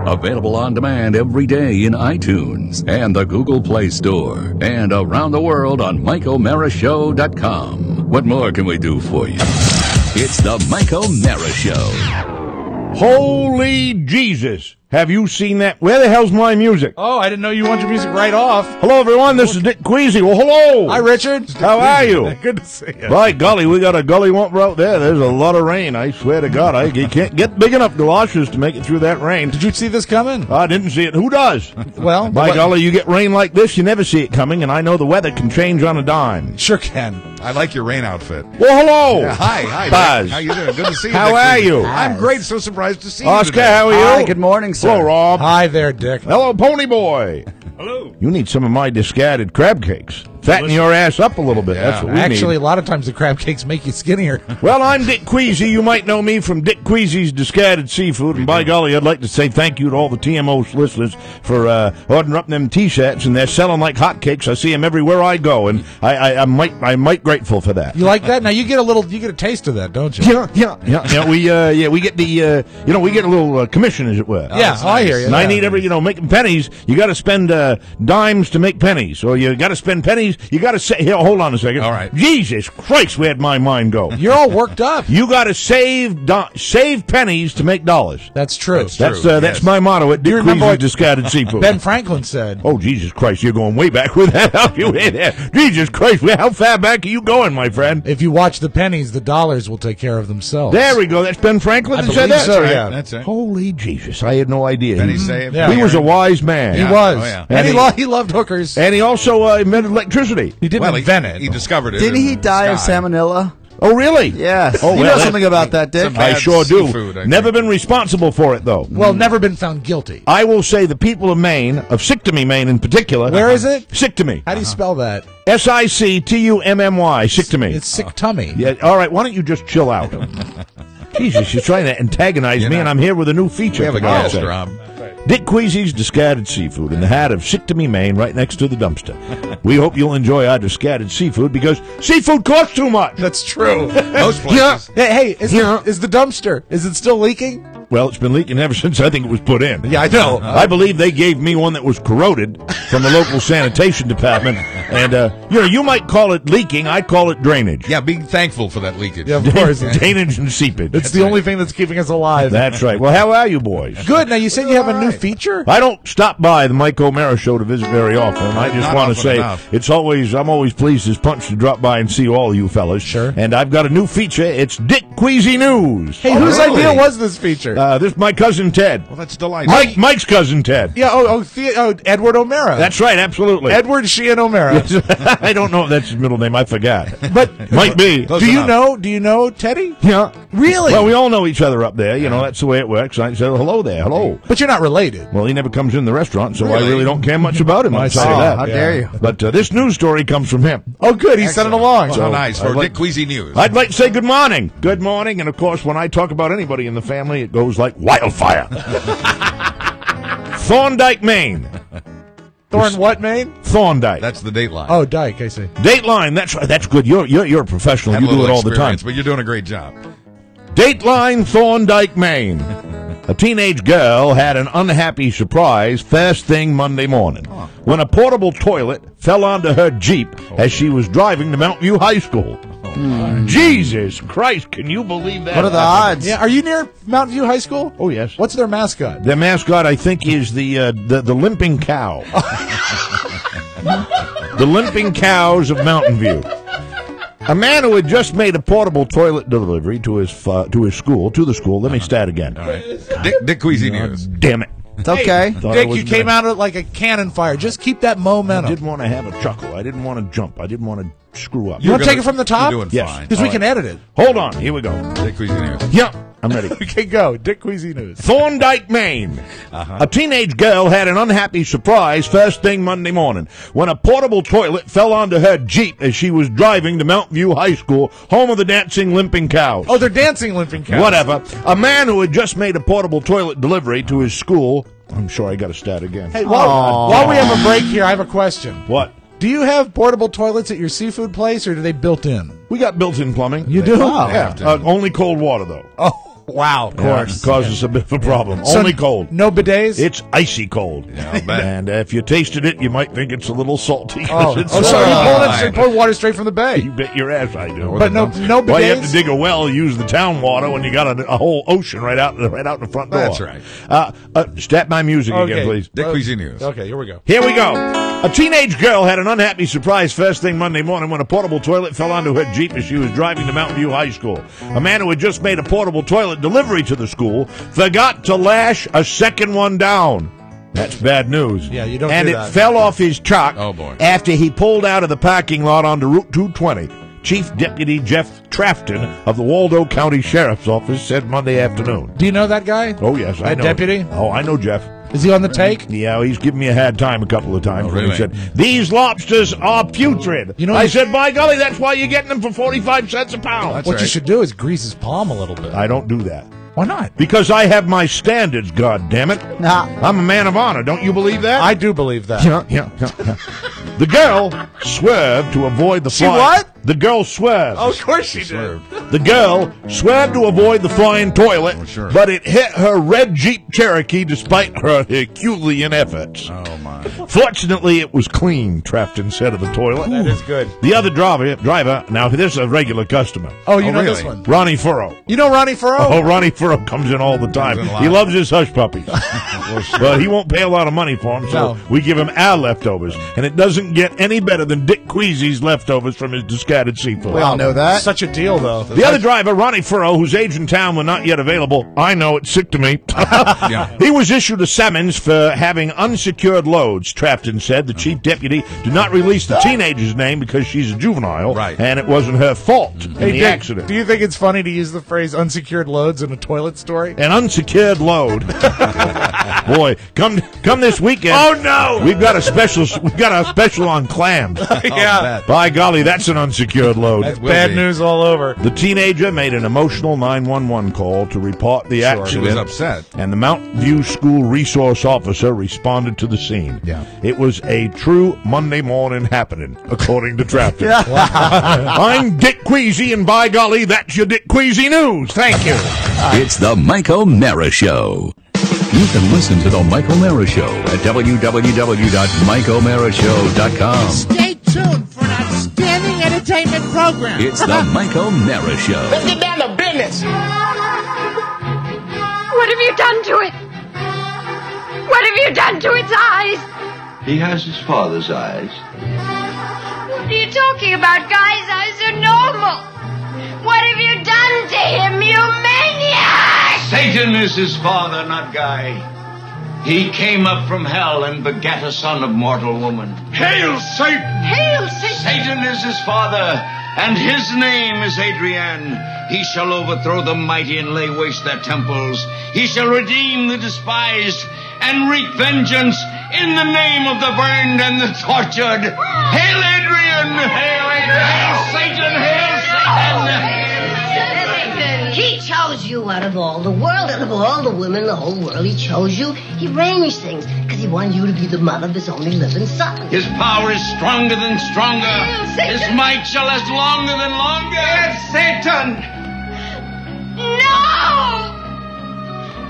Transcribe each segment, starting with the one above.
Available on demand every day in iTunes and the Google Play Store. And around the world on MikeO'MaraShow.com. What more can we do for you? It's the Mike O'Mara Show. Holy Jesus. Have you seen that? Where the hell's my music? Oh, I didn't know you want your music right off. Hello, everyone. This is Dick Queasy. Well, hello. Hi, Richard. How are you? Good to see you. By golly, we got a gully wumper out there. There's a lot of rain. I swear to God, you can't get big enough galoshes to make it through that rain. Did you see this coming? I didn't see it. Who does? Well, by golly, you get rain like this, you never see it coming, and I know the weather can change on a dime. Sure can. I like your rain outfit. Well, hello. Yeah, hi, Buzz. How you doing? Good to see you. How are you? I'm great. So surprised to see you Oscar, today. how are you? Hi, good morning, sir. Hello, Rob. Hi there, Dick. Hello, Pony Boy. Hello. You need some of my discarded crab cakes. Fatten your ass up a little bit. Yeah. That's what we Actually, need. a lot of times the crab cakes make you skinnier. Well, I'm Dick Queasy. You might know me from Dick Queasy's Discarded Seafood. And by golly, I'd like to say thank you to all the Tmos listeners for ordering up them T-shirts, and they're selling like hotcakes. I see them everywhere I go, and I'm might grateful for that. You like that? Now you get a taste of that, don't you? Yeah. We get the we get a little commission, as it were. Yeah, I hear you. And I need making pennies. You got to spend dimes to make pennies, or you got to spend pennies. You got to say, here, hold on a second. All right. Jesus Christ, where'd my mind go? You're all worked up. You got to save pennies to make dollars. That's true. That's my motto at Dick remember Queasy's what Discarded Seafood. Ben Franklin said. Oh, Jesus Christ, you're going way back with that. How you in there? Jesus Christ, how far back are you going, my friend? If you watch the pennies, the dollars will take care of themselves. There we go. That's Ben Franklin that said that? so, That's right. yeah. That's it. Holy Jesus, I had no idea. Penny saved. Yeah. He was a wise man. He Yeah. was. Oh, yeah. And And he loved hookers. And he also invented electricity. He didn't Well, invent it. he discovered it. Didn't in he the die of sky. salmonella? Oh, really? Yes. Oh, you well, know something about that, Dick? some- I Bad sure do. seafood, I Never think. been responsible for it, though. Well, never been found guilty. I will say the people of Maine, of Sictomy, Maine in particular. Where is it? Sictomy. How do you spell that? Sictummy. Sictomy. It's sick tummy. Yeah, all right, why don't you just chill out? Jesus, you're trying to antagonize me, and I'm here with a new feature. We have a for God's guest, sake. Rob. Dick Queasy's Discarded Seafood in the heart of Sictomy, Maine, right next to the dumpster. We hope you'll enjoy our discarded seafood, because seafood costs too much. That's true. Most places. Hey, is the dumpster, is it still leaking? Well, it's been leaking ever since I think it was put in. Yeah, I know. I believe they gave me one that was corroded from the local sanitation department. And, you might call it leaking. I call it drainage. Yeah, be thankful for that leakage. Yeah, of course. Drainage and seepage. It's the only thing that's keeping us alive. That's right. Well, how are you boys? Good. Now, you said you have a new feature? I don't stop by the Mike O'Mara Show to visit very often. I just Not want to often say enough. I'm always pleased as punch to drop by and see all you fellas. Sure. And I've got a new feature. It's Dick Queasy News. Hey, whose really? idea was this feature? This is my cousin Ted. Well, that's delightful. Mike's cousin Ted. Yeah, Edward O'Mara. That's right, absolutely. Edward Sheehan O'Mara. I don't know if that's his middle name. I forgot. But Might be. Close do you enough. know Teddy? Yeah. Really? Well, we all know each other up there. You know, that's the way it works. I say, hello there, hello. But you're not related. Well, he never comes in the restaurant, so I Really? really don't care much about him. I'll tell you see. that. How dare you? But this news story comes from him. Oh, good. He sent it along. Well, how nice for I'd like- Dick Queasy News. I'd like to say good morning. Good morning. And, of course, when I talk about anybody in the family, it goes like wildfire. Thorndike, Maine. Thorn what, Maine? Thorndike. That's the Dateline. Oh, Dyke, I see. Dateline. That's right. That's good. You're a professional. Had You a do little it all the time. experience, but you're doing a great job. Dateline, Thorndike, Maine. A teenage girl had an unhappy surprise first thing Monday morning when a portable toilet fell onto her Jeep as she was driving to Mountain View High School. Jesus Christ, can you believe that? What are the odds? Yeah, are you near Mountain View High School? Oh, yes. What's their mascot? Their mascot, I think, is the limping cow. The limping cows of Mountain View. A man who had just made a portable toilet delivery to his school. Let me start again. All right. Dick Queasy News. Damn it. It's okay. Thought I Dick, was you came gonna- out like a cannon fire. Just keep that I momentum. didn't want to have a chuckle. I didn't want to jump. I didn't want to screw up. You want to take it from the top? You're doing Yes. fine. Because we can edit it. Hold on. Here we go. Dick Queasy News. Yeah, I'm ready. Okay, go. Dick Queasy News. Thorndike, Maine. A teenage girl had an unhappy surprise first thing Monday morning when a portable toilet fell onto her Jeep as she was driving to Mountain View High School, home of the dancing limping cows. Oh, they're dancing limping cows. Whatever. A man who had just made a portable toilet delivery to his school. I'm sure I got to start again. Hey, while we have a break here, I have a question. What? Do you have portable toilets at your seafood place, or do they built in? We got built-in plumbing. You do? Yeah. Only cold water, though. Oh, Wow, of course. Causes a bit of a problem. So Only cold. No bidets? It's icy cold. Yeah, I'll bet. And if you tasted it, you might think it's a little salty. Oh, It's so you pull water straight from the bay. You bet your ass I do. But no bidets? Well, you have to dig a well, use the town water when you got a whole ocean right out the front door. That's right. Start my music again, Okay. please. Dick Queasy News. Okay, here we go. Here we go. A teenage girl had an unhappy surprise first thing Monday morning when a portable toilet fell onto her Jeep as she was driving to Mountain View High School. A man who had just made a portable toilet delivery to the school forgot to lash a second one down. That's bad news. Yeah, you don't And do it that. fell off his truck Oh, boy. after he pulled out of the parking lot onto Route 220. Chief Deputy Jeff Trafton of the Waldo County Sheriff's Office said Monday afternoon. Do you know that guy? Oh, yes, I That know. deputy? Oh, I know Jeff. Is he on the take? Yeah, he's given me a hard time a couple of times. Oh, when really? He said, these lobsters are putrid. You know, I said, by golly, that's why you're getting them for 45 cents a pound. That's What you right. should do is grease his palm a little bit. I don't do that. Why not? Because I have my standards, goddammit. Nah. I'm a man of honor. Don't you believe that? I do believe that. Yeah. The girl swerved to avoid the She flying. what? The girl swerved. Oh, of course she did. Swerved. The girl swerved to avoid the flying toilet, Oh, sure. but it hit her red Jeep Cherokee despite her Herculean efforts. Oh, my. Fortunately, it was clean, Trafton said of the toilet. That is good. The other driver, now this is a regular customer, Oh, you Oh, know really? this one. Ronnie Furrow. You know Ronnie Furrow? Oh, Ronnie Furrow comes in all the time. Comes in a lot. He loves his hush puppies. But he won't pay a lot of money for them, so No. we give him our leftovers. And it doesn't get any better than Dick Queasy's leftovers from his discarded seafood. We all know that. Such a deal, though. The other driver, Ronnie Furrow, whose age and town were not yet available, I know, it's sick to me. Yeah. He was issued a summons for having unsecured loads, Trafton said. The chief deputy did not release the teenager's name because she's a juvenile, Right. and it wasn't her fault in Hey, the Dick, accident. do you think it's funny to use the phrase unsecured loads in a toilet story? An unsecured load. Boy, come this weekend. Oh, no! We've got a special on clams. Yeah. By golly, that's an unsecured load. That's will bad be. news all over. The teenager made an emotional 911 call to report the She accident. was upset. And the Mountain View School resource officer responded to the scene. Yeah. It was a true Monday morning happening, according to Trafton. Yeah. I'm Dick Queasy, and by golly, that's your Dick Queasy news. Thank you. It's the Mike O'Mara Show. You can listen to the Mike O'Mara Show at www.mikeomarashow.com. Stay tuned for an outstanding entertainment program. It's the Mike O'Mara Show. Let's get down to business. What have you done to it? What have you done to its eyes? He has his father's eyes. What are you talking about? Guy's eyes are normal. What have you done to him, you maniac? Satan is his father, not Guy. He came up from hell and begat a son of mortal woman. Hail, Satan! Hail, Satan! Satan is his father, and his name is Adrian. He shall overthrow the mighty and lay waste their temples. He shall redeem the despised and wreak vengeance in the name of the burned and the tortured. Hail, Adrian! Hail, Adrian! Hail, Satan! Hail, Satan! He chose you out of all the world, out of all the women in the whole world. He chose you. He arranged things because he wanted you to be the mother of his only living son. His power is stronger than stronger. Satan! His might shall last longer than longer. Satan! No!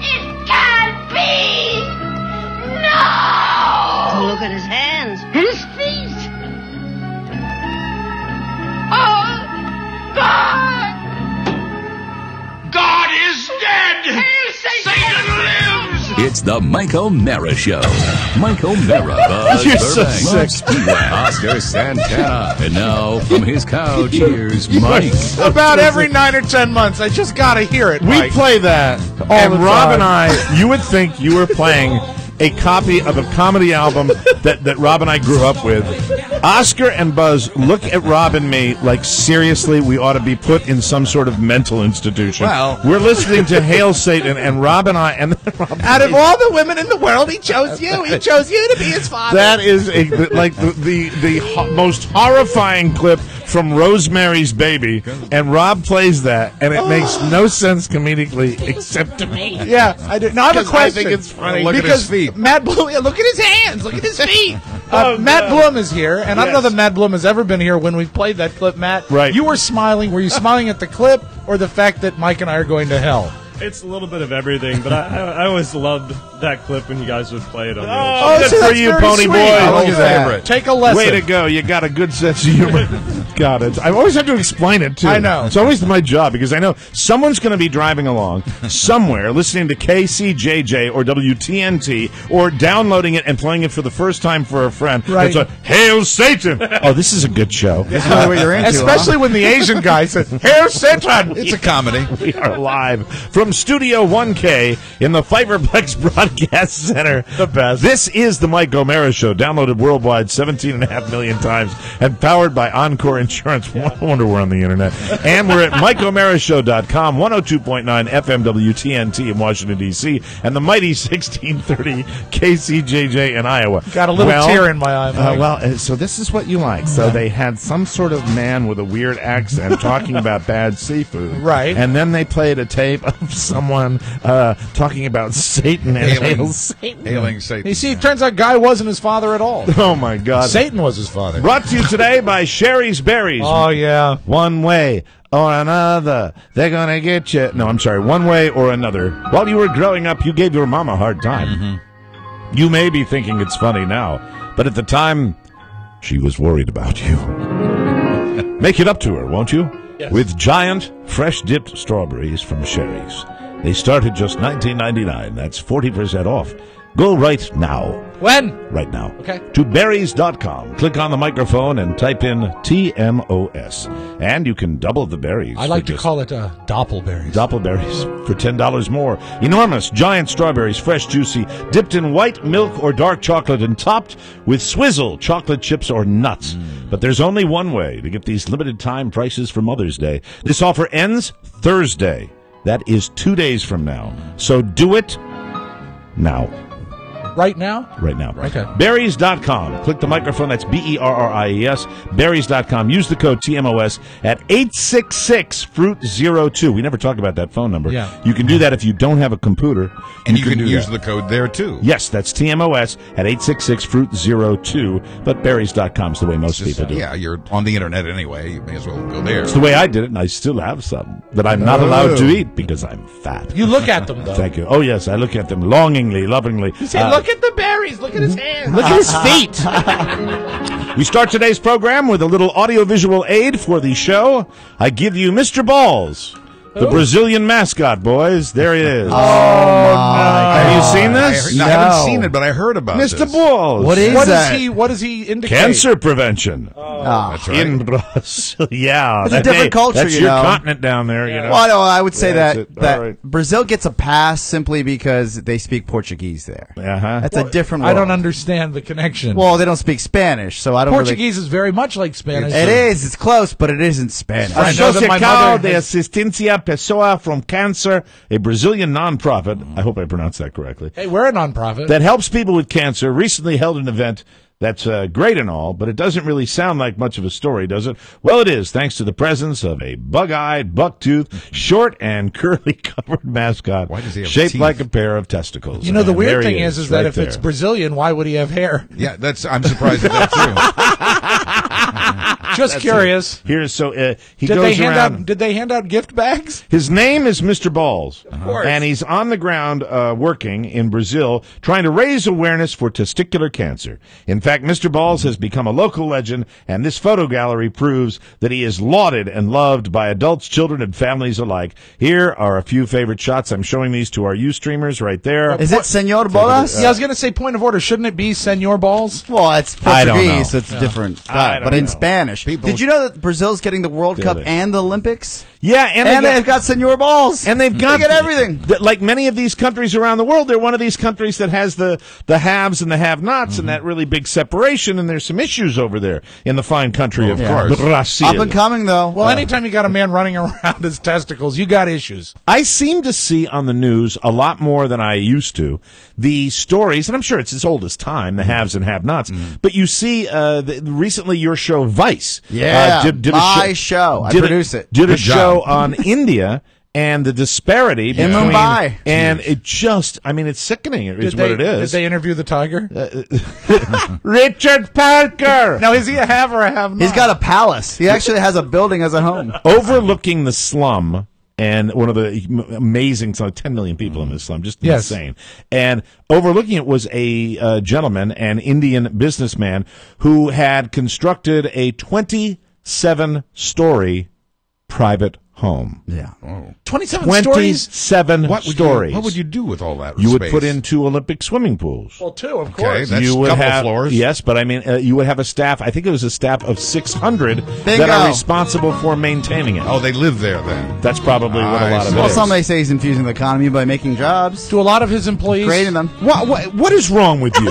It can't be! No! Look at his hands. And his feet! Oh, God! God is dead! Hail, Satan! Satan lives! It's the Mike O'Mara Show. Mike O'Mara, Buzz You're so Burbank, sick. Speedway, Oscar Santana. And now, from his couch, here's Mike. About every 9 or 10 months, I just gotta hear it, We Mike. play that, and the Rob time. and I, you would think you were playing a copy of a comedy album that Rob and I grew up with. Oscar and Buzz look at Rob and me like, seriously, we ought to be put in some sort of mental institution. Well- we're listening to Hail Satan, and Rob and I, and then Rob Out of all the women in the world, he chose you. He chose you to be his father. that is like the most horrifying clip from Rosemary's Baby, and Rob plays that, and it makes no sense comedically except to me. Yeah, I do. Now I have a 'Cause I question. think it's funny. Look at because his feet. Matt Bloom, look at his hands. Look at his feet. Matt Bloom is here, and I don't know Yes. that Matt Bloom has ever been here when we played that clip. Matt, Right. You were smiling. Were you smiling at the clip or the fact that Mike and I are going to hell? It's a little bit of everything, but I always loved that clip when you guys would play it on the old Oh, show. good for you, Pony Boy. Look at that. Take a lesson. Way to go. You got a good sense of humor. Got it. I always have to explain it, too. I know. It's always my job because I know someone's going to be driving along somewhere listening to KCJJ or WTNT or downloading it and playing it for the first time for a friend. Right. It's a, Hail Satan! Oh, this is a good show. This is what you're into, Especially when the Asian guy says, "Hail Satan!" It's a comedy. We are live from Studio 1K in the Fiberplex Broadcast Center. The best. This is the Mike O'Mara Show, downloaded worldwide 17.5 million times and powered by Encore Insurance. No wonder we're on the internet. And we're at MikeO'MaraShow.com, 102.9 FM WTNT in Washington, D.C., and the mighty 1630 KCJJ in Iowa. Got a little tear in my eye, Mike. So this is what you like. So they had some sort of man with a weird accent talking about bad seafood. Right. And then they played a tape of someone talking about Satan and hail Satan. Hailing Satan. You see, it turns out Guy wasn't his father at all. Oh, my God. Satan was his father. Brought to you today by Sherry's Berries. Oh, yeah. One way or another, they're going to get you. No, I'm sorry. One way or another. While you were growing up, you gave your mom a hard time. Mm-hmm. You may be thinking it's funny now, but at the time, she was worried about you. Make it up to her, won't you? Yes. With giant, fresh-dipped strawberries from Sherry's. They start at just $19.99. That's 40% off. Go right now. When? Right now. Okay. To berries.com. Click on the microphone and type in TMOS. And you can double the berries. I like to call it doppelberries. Doppelberries for $10 more. Enormous, giant strawberries, fresh, juicy, dipped in white milk or dark chocolate and topped with swizzle, chocolate chips, or nuts. But there's only one way to get these limited time prices for Mother's Day. This offer ends Thursday. That is 2 days from now. So do it now. Right now? Right now. Okay. Berries.com. Click the microphone. That's BERRIES. Berries.com. Use the code TMOS at 866-FRUIT02. We never talk about that phone number. Yeah. You can do that if you don't have a computer. And you can do use that. the code there, too. Yes, that's TMOS at 866-FRUIT02. But Berries.com is the way most people do it. Yeah, you're on the internet anyway. You may as well go there. It's the way I did it, and I still have some that I'm not allowed to eat because I'm fat. You look at them, though. Thank you. Oh, yes, I look at them longingly, lovingly. You say, look at the berries. Look at his hands. Look at his feet. We start today's program with a little audiovisual aid for the show. I give you Mr. Balls, the Brazilian mascot, boys. There he is. Oh, my. Have you seen this? I haven't seen it, but I heard about Mr. this. Balls. What is that? What does he indicate? Cancer prevention. That's right. In Brazil. Yeah. It's a different culture, That's you your know. continent down there, you know. Well, no, I would say Yeah, that, that's it. All right. Brazil gets a pass simply because they speak Portuguese there. Uh-huh. That's a different world. I don't understand the connection. Well, they don't speak Spanish, so I don't Portuguese is very much like Spanish. It is. It's close, but it isn't Spanish. I know that my Associação mother de has- Assistência Pessoa from Cancer, a Brazilian nonprofit. I hope I pronounced that correctly. Hey, we're a nonprofit. That helps people with cancer. Recently held an event that's great and all, but it doesn't really sound like much of a story, does it? Well, it is, thanks to the presence of a bug-eyed, buck-toothed, short and curly-covered mascot Why does he have shaped teeth? like a pair of testicles. You know, the And there weird he thing is that right if it's there. Brazilian, why would he have hair? Yeah, I'm surprised at that, too. Just curious. Here's so he Did goes they hand around. out? Did they hand out gift bags? His name is Mr. Balls, course. and he's on the ground working in Brazil, trying to raise awareness for testicular cancer. In fact, Mr. Balls has become a local legend, and this photo gallery proves that he is lauded and loved by adults, children, and families alike. Here are a few favorite shots. I'm showing these to our Ustreamers right there. Is it Senor Bolas? Yeah, I was going to say point of order. Shouldn't it be Senor Balls? Well, it's I don't know. Portuguese, so it's different. I don't But in know. Spanish. Did you know that Brazil's getting the World Cup it. and the Olympics? Yeah, and they've got Senor Balls. And they've got They get everything. Like many of these countries around the world, they're one of these countries that has the haves and the have-nots and that really big separation, and there's some issues over there in the fine country of course. Brazil. Up and coming, though. Well, anytime you got a man running around his testicles, you got issues. I seem to see on the news a lot more than I used to the stories, and I'm sure it's as old as time, the haves and have-nots, but you see recently your show Vice. Yeah, did my show. I produce it. Did a Good show job. on India and the disparity In between... Mumbai. And it just, I mean, it's sickening is what it Did is. they interview the tiger? Richard Parker! Now, is he a have or a have not? He's got a palace. He actually has a building as a home. Overlooking the slum And one of the amazing, it's like 10 million people in this slum, just insane. And overlooking it was a gentleman, an Indian businessman, who had constructed a 27-story private home. Yeah. 27 stories? 27 stories. What would you do with all that You space? would put in 2 Olympic swimming pools. Well, 2, of Okay, course. that's You a would couple have floors. Yes, but I mean, you would have a staff. I think it was a staff of 600 that Bingo. are responsible for maintaining it. Oh, they live there then. That's probably what a lot of it Well, is. some may say he's infusing the economy by making jobs, Do a lot of his employees creating them. What is wrong with you?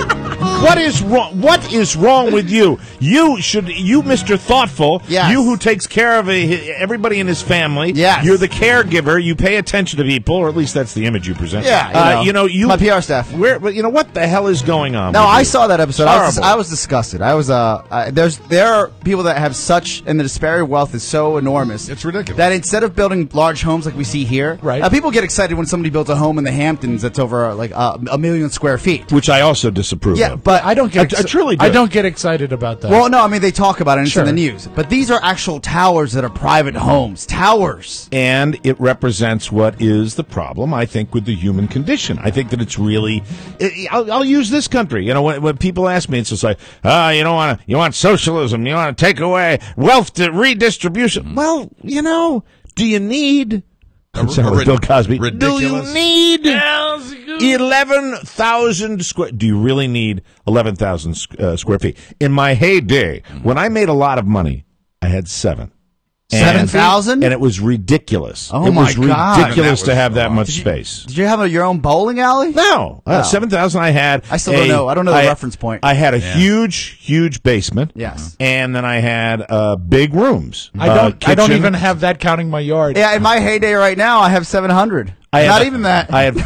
What is wrong? What is wrong with you? You, Mr. Thoughtful, Yes. you who takes care of everybody in his family. Yes. You're the caregiver. You pay attention to people, or at least that's the image you present. Yeah, you my PR staff. But what the hell is going on? No, with I you? saw that episode. Horrible. I was disgusted. I was there are people that have such, and the disparity of wealth is so enormous. It's ridiculous. That instead of building large homes like we see here, Right. people get excited when somebody builds a home in the Hamptons that's over like a million square feet. Which I also disapprove Yeah, of. but I don't get I truly do. I don't get excited about that. Well, no, I mean they talk about it and Sure. it's in the news, but these are actual towers that are private homes. Towers. And it represents what is the problem, I think, with the human condition. I think that it's really. I'll use this country. When people ask me, it's just like, you want socialism, you want to take away wealth redistribution. Well, do you need? I'm sorry, Bill Cosby. Ridiculous. Do you need 11,000 square? Do you really need 11,000 square feet? In my heyday, when I made a lot of money, I had 7. 7,000? And it was ridiculous. Oh, it my was God. ridiculous That to was have that a lot. much space. Did you have your own bowling alley? No, 7,000 I had. I still don't know. I don't know the reference point. I had a huge basement. Yes. And then I had big rooms. I don't kitchen. even have that counting my yard. Yeah, in my heyday right now, I have 700. Not even that. I had a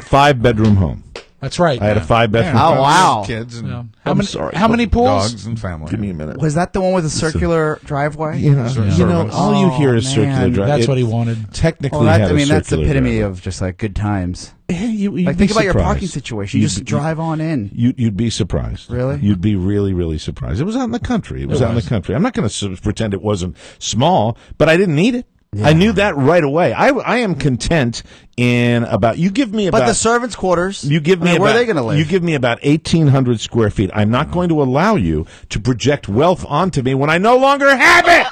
5-bedroom home. That's right. I had a 5-bedroom Oh, home. wow. Kids and How sorry. many pools? dogs and family. Give me a minute. Was that the one with the circular driveway? All you hear is Oh, circular man. drive. That's it what he wanted. Technically, Well, had a that's the circular epitome driveway. of just like good times. You'd Like be think about your surprised. parking situation. You just drive on in. You'd be surprised. Really? You'd be really, really surprised. It was out in the country. It was out in the country. I'm not going to pretend it wasn't small, but I didn't need it. I knew that right away. I am content in about. You give me about. But the servants' quarters. You give me where about, are they going to live? You give me about 1,800 square feet. I'm not going to allow you to project wealth onto me when I no longer have it.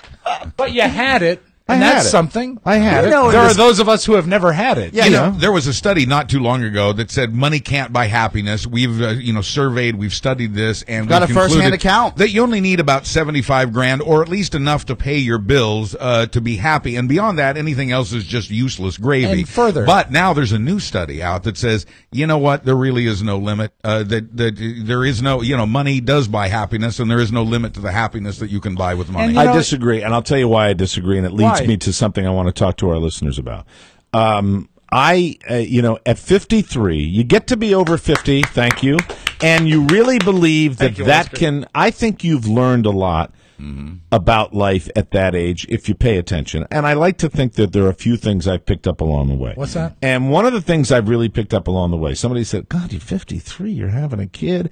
But you had it. I And had that's it. something. I had it. know, There in are this- those of us who have never had it. Yeah, There was a study not too long ago that said money can't buy happiness. We've surveyed, we've studied this, and Got we've a first-hand concluded account. that you only need about 75 grand, or at least enough to pay your bills to be happy. And beyond that, anything else is just useless gravy. And further, but now there's a new study out that says, you know what? There really is no limit. That there is no, money does buy happiness, and there is no limit to the happiness that you can buy with money. And I disagree, and I'll tell you why I disagree, and it leads Why? me to something I want to talk to our listeners about. At 53, you get to be over 50, thank you, and you really believe that I think you've learned a lot about life at that age if you pay attention. And I like to think that there are a few things I've picked up along the way. What's that? And one of the things I've really picked up along the way, somebody said, God, you're 53, you're having a kid.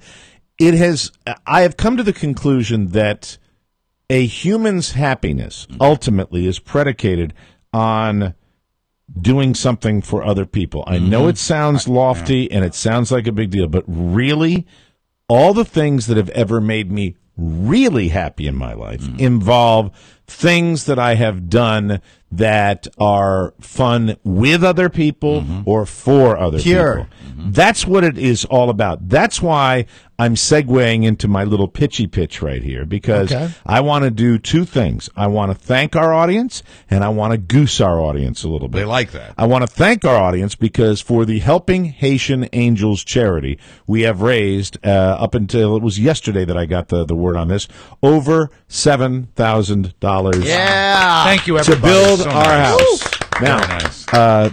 I have come to the conclusion that a human's happiness ultimately is predicated on doing something for other people. I know it sounds lofty and it sounds like a big deal, but really, all the things that have ever made me really happy in my life involve things that I have done that are fun with other people or for other people. That's what it is all about. That's why I'm segueing into my little pitchy pitch right here, because I want to do two things. I want to thank our audience, and I want to goose our audience a little bit. They like that. I want to thank our audience because for the Helping Haitian Angels charity, we have raised, up until it was yesterday that I got the word on this, over $7,000 Yeah. Thank you, to everybody. build So our nice. house. Now, Very nice.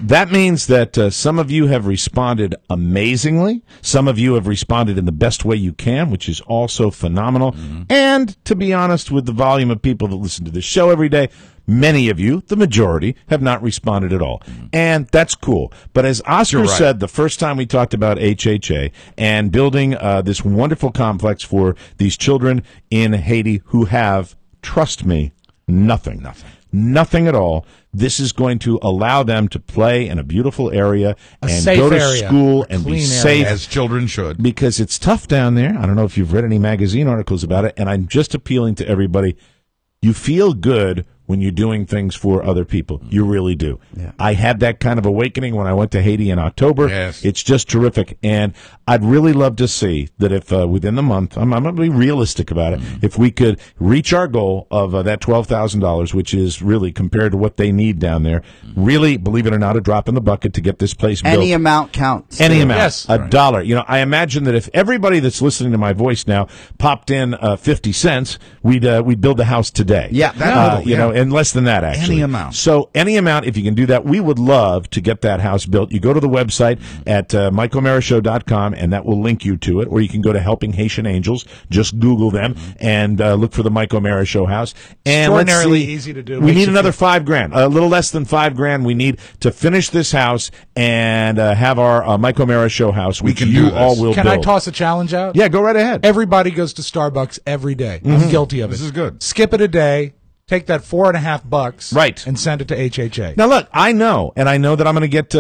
that means that some of you have responded amazingly. Some of you have responded in the best way you can, which is also phenomenal. And to be honest, with the volume of people that listen to this show every day, many of you, the majority, have not responded at all. And that's cool. But as Oscar said the first time we talked about HHA and building this wonderful complex for these children in Haiti who have, trust me, nothing. nothing at all. This is going to allow them to play in a beautiful area and go to school and be safe. As children should. Because it's tough down there. I don't know if you've read any magazine articles about it, and I'm just appealing to everybody. You feel good when you're doing things for other people. You really do. Yeah. I had that kind of awakening when I went to Haiti in October. Yes. It's just terrific. And I'd really love to see that if within the month, I'm going to be realistic about it, if we could reach our goal of that $12,000, which is really, compared to what they need down there, really, believe it or not, a drop in the bucket to get this place built. Any amount counts. Any amount. Yes. $1. You know, I imagine that if everybody that's listening to my voice now popped in 50 cents, we'd build a house today. Yeah. You know, and less than that, actually. Any amount. So any amount, if you can do that, we would love to get that house built. You go to the website at MikeOmaraShow.com, and that will link you to it. Or you can go to Helping Haitian Angels. Just Google them and look for the Mike O'Mara Show house. And Extraordinarily easy to do. We need another $5,000, a little less than $5,000. We need to finish this house and have our Mike O'Mara Show house, which can you do this. all will Can build. I toss a challenge out? Yeah, go right ahead. Everybody goes to Starbucks every day. I'm guilty of it. This is good. Skip it a day. Take that $4.50, Right, and send it to HHA. Now look, I know that I'm going to get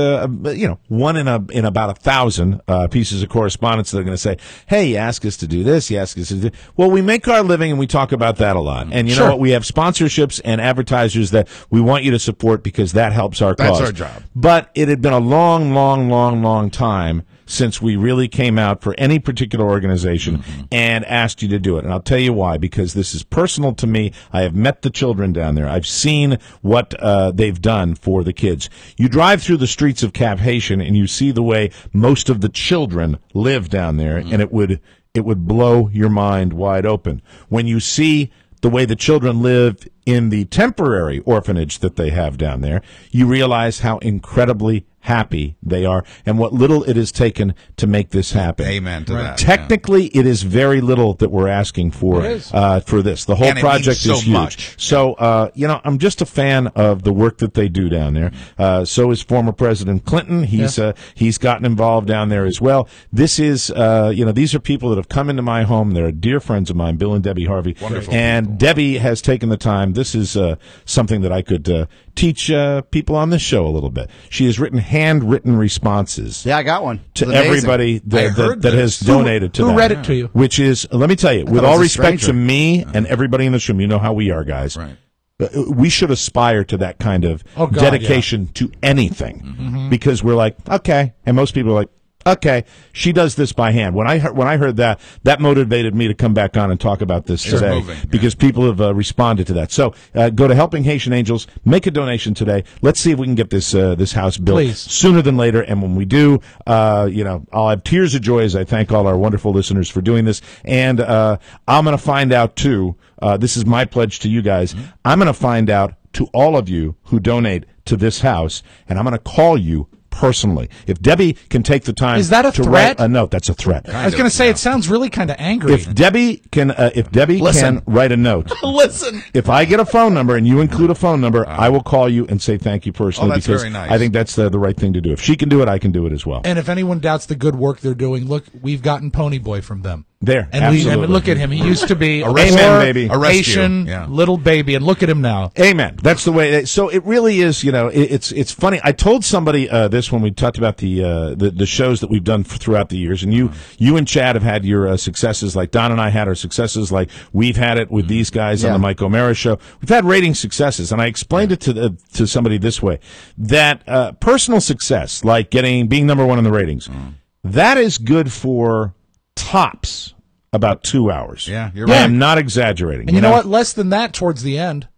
one in about 1,000 pieces of correspondence that are going to say, "Hey, you ask us to do this, you ask us to do." Well, we make our living, and we talk about that a lot. And you know what? We have sponsorships and advertisers that we want you to support because that helps our cause. That's our job. But it had been a long time since we really came out for any particular organization and asked you to do it. And I'll tell you why, because this is personal to me. I have met the children down there. I've seen what they've done for the kids. You drive through the streets of Cap Haitian and you see the way most of the children live down there, and it would blow your mind wide open. When you see the way the children live in the temporary orphanage that they have down there, you realize how incredibly happy they are and what little it has taken to make this happen. Amen to that. Technically, it is very little that we're asking for this. The whole project is huge. Much. So, I'm just a fan of the work that they do down there. So is former President Clinton. He's gotten involved down there as well. This is, these are people that have come into my home. They're dear friends of mine, Bill and Debbie Harvey. Wonderful and people. Debbie has taken the time. This is something that I could teach people on this show a little bit. She has written handwritten responses. Yeah, I got one. To everybody that has donated to that. Who read it to you? Which is, let me tell you, with all respect to me and everybody in this room, you know how we are, guys. Right. We should aspire to that kind of dedication to anything, because we're like, okay, and most people are like, okay, she does this by hand. When I heard that motivated me to come back on and talk about this today, because people have responded to that. So go to Helping Haitian Angels, make a donation today. Let's see if we can get this house built sooner than later. And when we do, I'll have tears of joy as I thank all our wonderful listeners for doing this. And I'm going to find out too. This is my pledge to you guys. I'm going to find out to all of you who donate to this house, and I'm going to call you personally. If Debbie can take the time, is that a to threat? Write a note. That's a threat. I was going to say it sounds really kind of angry. If Debbie can write a note. Listen. If I get a phone number and you include a phone number, I will call you and say thank you personally, that's because very nice. I think that's the right thing to do. If she can do it, I can do it as well. And if anyone doubts the good work they're doing, look, we've gotten Pony Boy from them. There, and absolutely. look at him. He used to be a baby. Haitian little baby, and look at him now. Amen. That's the way. So it really is. It's funny. I told somebody this when we talked about the shows that we've done throughout the years, and you and Chad have had your successes, like Don and I had our successes, like we've had it with these guys on the Mike O'Mara Show. We've had rating successes, and I explained it to somebody this way: that personal success, like being number one in the ratings, that is good for tops about 2 hours. Yeah, you're right. I am not exaggerating. And you know what? Less than that towards the end.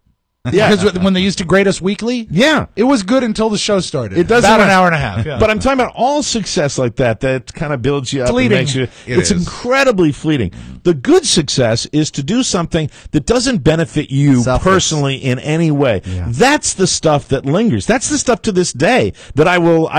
Yeah. Because when they used to grade us weekly, it was good until the show started. It does about an hour and a half. Yeah. But I'm talking about all success like that kind of builds you up. Fleeting. And makes you. It's is. incredibly fleeting. The good success is to do something that doesn't benefit you personally in any way. Yeah. That's the stuff that lingers. That's the stuff to this day that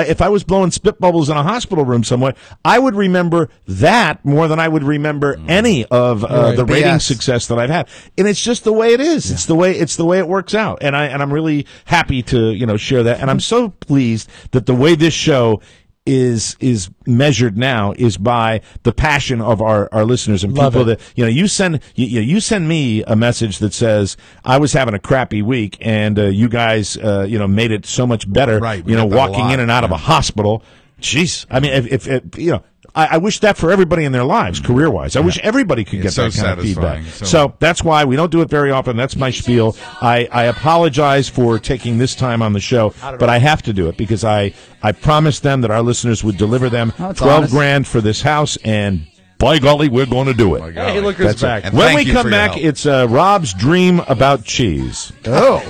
if I was blowing spit bubbles in a hospital room somewhere, I would remember that more than I would remember any of the rating success that I've had. And it's just the way it is. Yeah. It's the way it works out, and I'm really happy to share that, and I'm so pleased that the way this show is measured now is by the passion of our listeners and people that you send me a message that says I was having a crappy week and you guys made it so much better. Right. Walking in and out of a hospital. Jeez, I mean, if I wish that for everybody in their lives, career-wise. I wish everybody could get that kind of feedback. So that's why we don't do it very often. That's my spiel. I apologize for taking this time on the show, but I have to do it because I promised them that our listeners would deliver them $12,000 for this house, and by golly, we're going to do it. Hey, look who's back. When we come back, it's Rob's dream about cheese. Oh.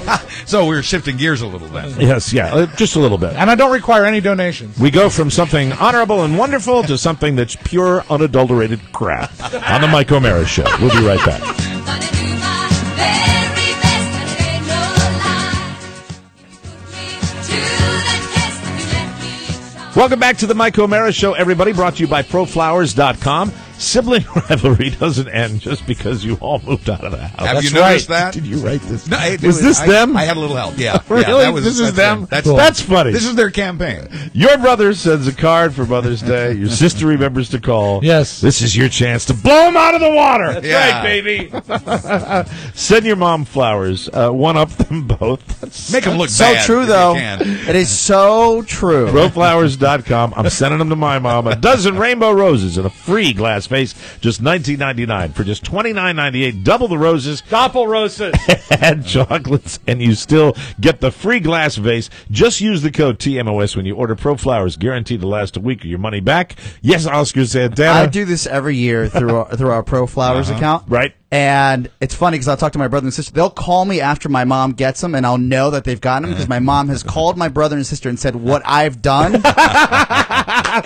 So we're shifting gears a little then. Yes, just a little bit. And I don't require any donations. We go from something honorable and wonderful to something that's pure, unadulterated crap on the Mike O'Mara Show. We'll be right back. Welcome back to the Mike O'Mara Show, everybody, brought to you by Proflowers.com. Sibling rivalry doesn't end just because you all moved out of the house. Have you noticed that? Did you write this? No, was this them? I had a little help, yeah. Really? Yeah, this is them? That's funny. This is their campaign. Your brother sends a card for Mother's Day. Your sister remembers to call. Yes. This is your chance to blow them out of the water. That's right, baby. Send your mom flowers. One up them both. Make them look so bad. True, though. It is so true. Proflowers.com. I'm sending them to my mom. A dozen rainbow roses in a free glass vase. Just $19.99 for just $29.98. Double the roses. Doppel roses. Add chocolates, and you still get the free glass vase. Just use the code TMOS when you order Pro Flowers. Guaranteed to last a week or your money back. Yes, Oscar Santana. I do this every year through our Pro Flowers account. Right. And it's funny because I'll talk to my brother and sister. They'll call me after my mom gets them, and I'll know that they've gotten them because my mom has called my brother and sister and said what I've done.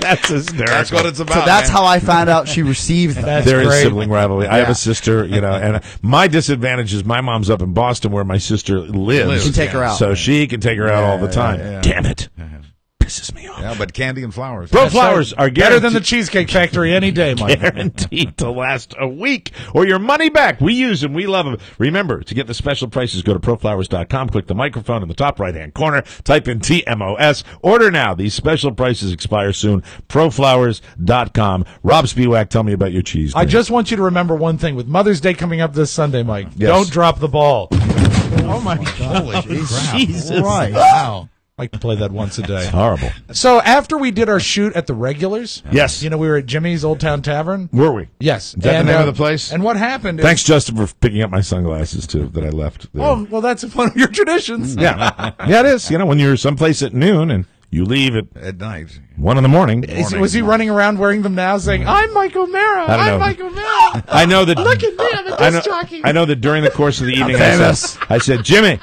That's hysterical. That's what it's about. So that's how I found out she received them. There is sibling rivalry. I have a sister, and my disadvantage is my mom's up in Boston where my sister lives. She can take her out. So she can take her out all the time. Damn it. Pisses me off. Yeah, but candy and flowers. Pro Flowers are better than the Cheesecake Factory any day, Mike. Guaranteed to last a week or your money back. We use them. We love them. Remember, to get the special prices, go to proflowers.com, click the microphone in the top right-hand corner, type in TMOS. Order now. These special prices expire soon. Proflowers.com. Rob Spiewak, tell me about your cheese. I just want you to remember one thing. With Mother's Day coming up this Sunday, Mike, Yes. don't drop the ball. Oh, my God. Jesus. Right. Wow. I like to play that once a day. It's horrible. So after we did our shoot at the Regulars, Yes. we were at Jimmy's Old Town Tavern. Were we? Yes. Is that the name of the place? And what happened is... Thanks, Justin, for picking up my sunglasses, too, that I left there. Oh, well, that's one of your traditions. Yeah. Yeah, it is. When you're someplace at noon and you leave at night. 1 in the morning. Was he running around wearing them now saying, I'm Mike O'Mara, I don't know. I'm Mike O'Mara. I know that. Look at me, I'm a disc jockey. I know that during the course of the evening, I said, Jimmy,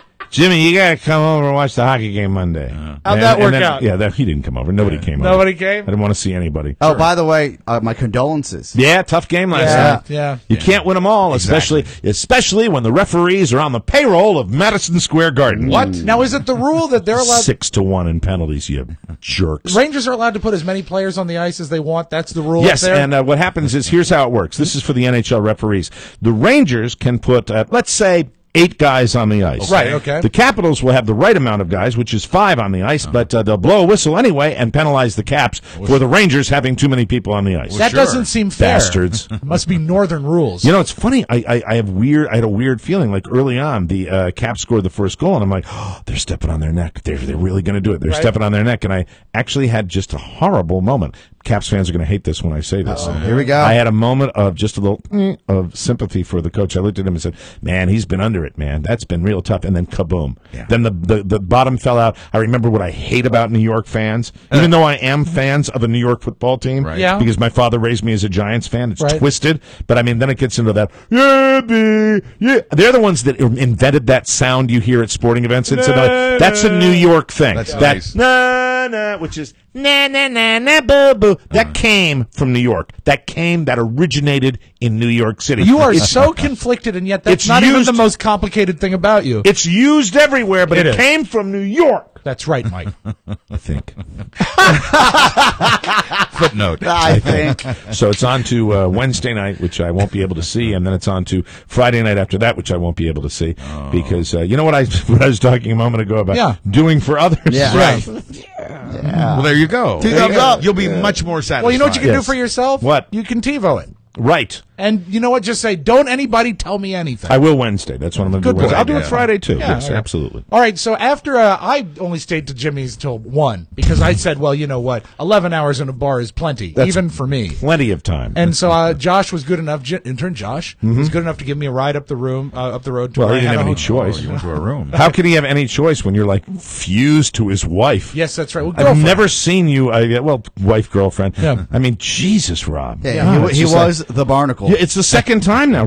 you gotta come over and watch the hockey game Monday. How'd that work out? Yeah, he didn't come over. Nobody came over. Nobody came? I didn't want to see anybody. Oh, by the way, my condolences. Yeah, tough game last night. Yeah. You can't win them all, especially when the referees are on the payroll of Madison Square Garden. What? Now, is it the rule that they're allowed... 6-1 in penalties, you jerks. Rangers are allowed to put as many players on the ice as they want? That's the rule Yes, up there? and what happens is, here's how it works. This is for the NHL referees. The Rangers can put, let's say, 8 guys on the ice. Right, okay. The Capitals will have the right amount of guys, which is 5 on the ice, but they'll blow a whistle anyway and penalize the Caps for the Rangers having too many people on the ice. That doesn't seem fair. Bastards. It must be northern rules. It's funny. I had a weird feeling. Like early on, the Caps scored the first goal, and I'm like, oh, they're stepping on their neck. They're really going to do it. They're stepping on their neck, and I actually had just a horrible moment. Caps fans are going to hate this when I say this. Here we go. I had a moment of just a little of sympathy for the coach. I looked at him and said, man, he's been under it, man. That's been real tough. And then kaboom. Yeah. Then the bottom fell out. I remember what I hate about New York fans, even though I am fans of a New York football team, Right. Yeah. because my father raised me as a Giants fan. It's Right. twisted. But, then it gets into that, yeah. They're the ones that invented that sound you hear at sporting events. It's that's a New York thing. That's that, nice. Na, which is na, na, na, na, boo, boo. That came from New York. That originated in New York City. You are so conflicted, and yet that's it's not even used- the most complicated thing about you. It's used everywhere, but It it is. came from New York. That's right, Mike. I think. Footnote. I think. So it's on to Wednesday night, which I won't be able to see, and then it's on to Friday night after that, which I won't be able to see, because you know what I was talking a moment ago about Yeah. doing for others. Yeah. Right. Well, there you go. Two thumbs up. You'll be much more satisfied. Well, you know what you can do Yes. for yourself? What? You can TiVo it. Right. And you know what? Just say, don't anybody tell me anything. I will Wednesday. That's what I'm going to do Good Wednesday. boy. I'll do it Yeah. Friday, too. Yeah, Yes, yeah. absolutely. All right, so after I only stayed to Jimmy's till 1 because I said, well, you know what? 11 hours in a bar is plenty, That's even for me. Plenty of time. And so Josh was good enough, intern Josh, was good enough to give me a ride up the road to well, where he I didn't had have a any hotel. choice. You went to a room. How could he have any choice when you're like fused to his wife? Yes, that's right. Well, I've girlfriend. never seen you. Wife, girlfriend. Yeah. I mean, Jesus, Rob. Yeah, it's he just was the barnacle. Yeah, it's the second time now.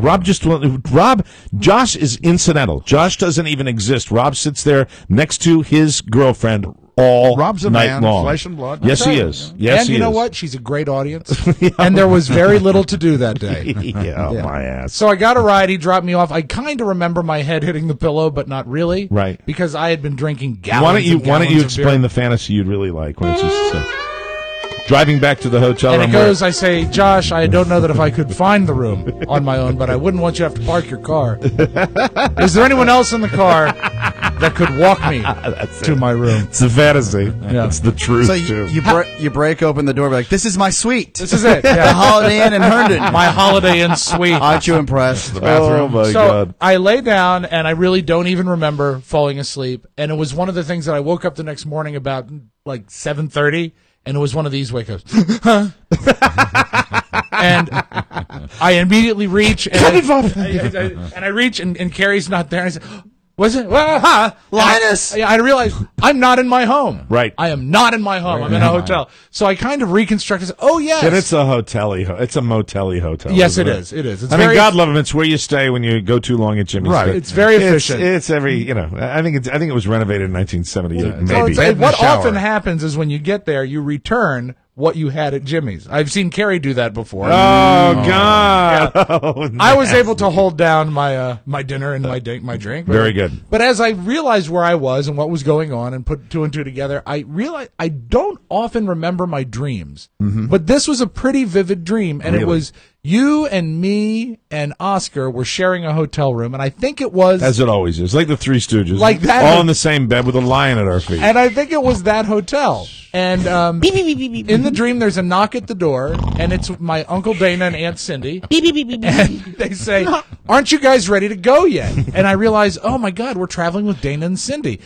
Josh is incidental. Josh doesn't even exist. Rob sits there next to his girlfriend all Rob's a night man, long. flesh and blood. Yes, he Right. is. Yes, and he you know is. what? She's a great audience. And there was very little to do that day. Yeah, my ass. So I got a ride. He dropped me off. I kind of remember my head hitting the pillow, but not really. Right. Because I had been drinking gallons Why don't you and gallons of explain beer. the fantasy you'd really like when it's just driving back to the hotel And room? it goes, I say, Josh, I don't know that if I could find the room on my own, but I wouldn't want you to have to park your car. Is there anyone else in the car that could walk me to my room? It's a fantasy. Yeah. It's the truth, So too. you break open the door, be like, this is my suite. This is it. The Yeah. Holiday Inn in Herndon. My Holiday Inn suite. Aren't you impressed? Oh, my So God. I lay down, and I really don't even remember falling asleep. And it was one of the things that I woke up the next morning about like 7:30, and it was one of these wake ups. And I immediately reach, and I reach, and Carrie's not there. And I said, was it? Well, Linus! I realized I'm not in my home. Right. I am not in my home. I'm in a hotel. So I kind of reconstructed. Oh, yes. And it's a hotel-y, it's a motel-y hotel. Yes, isn't it is. It is. It's I mean, very- God love him. It's where you stay when you go too long at Jimmy's. Right. But It's very efficient. It's every, I think it was renovated in 1978, So maybe. it's Bed like, in the what shower. often happens is when you get there, you return what you had at Jimmy's. I've seen Carrie do that before. Oh, God. Oh, I was able to hold down my my dinner and my drink. Very good. But as I realized where I was and what was going on and put two and two together, I realized I don't often remember my dreams. But this was a pretty vivid dream, and it Really? was you and me and Oscar were sharing a hotel room, and I think it was As it always is. Like the Three Stooges. Like that. All in the same bed with a lion at our feet. And I think it was that hotel. And in the dream, there's a knock at the door, and it's my Uncle Dana and Aunt Cindy. And they say, aren't you guys ready to go yet? And I realize, oh, my God, we're traveling with Dana and Cindy.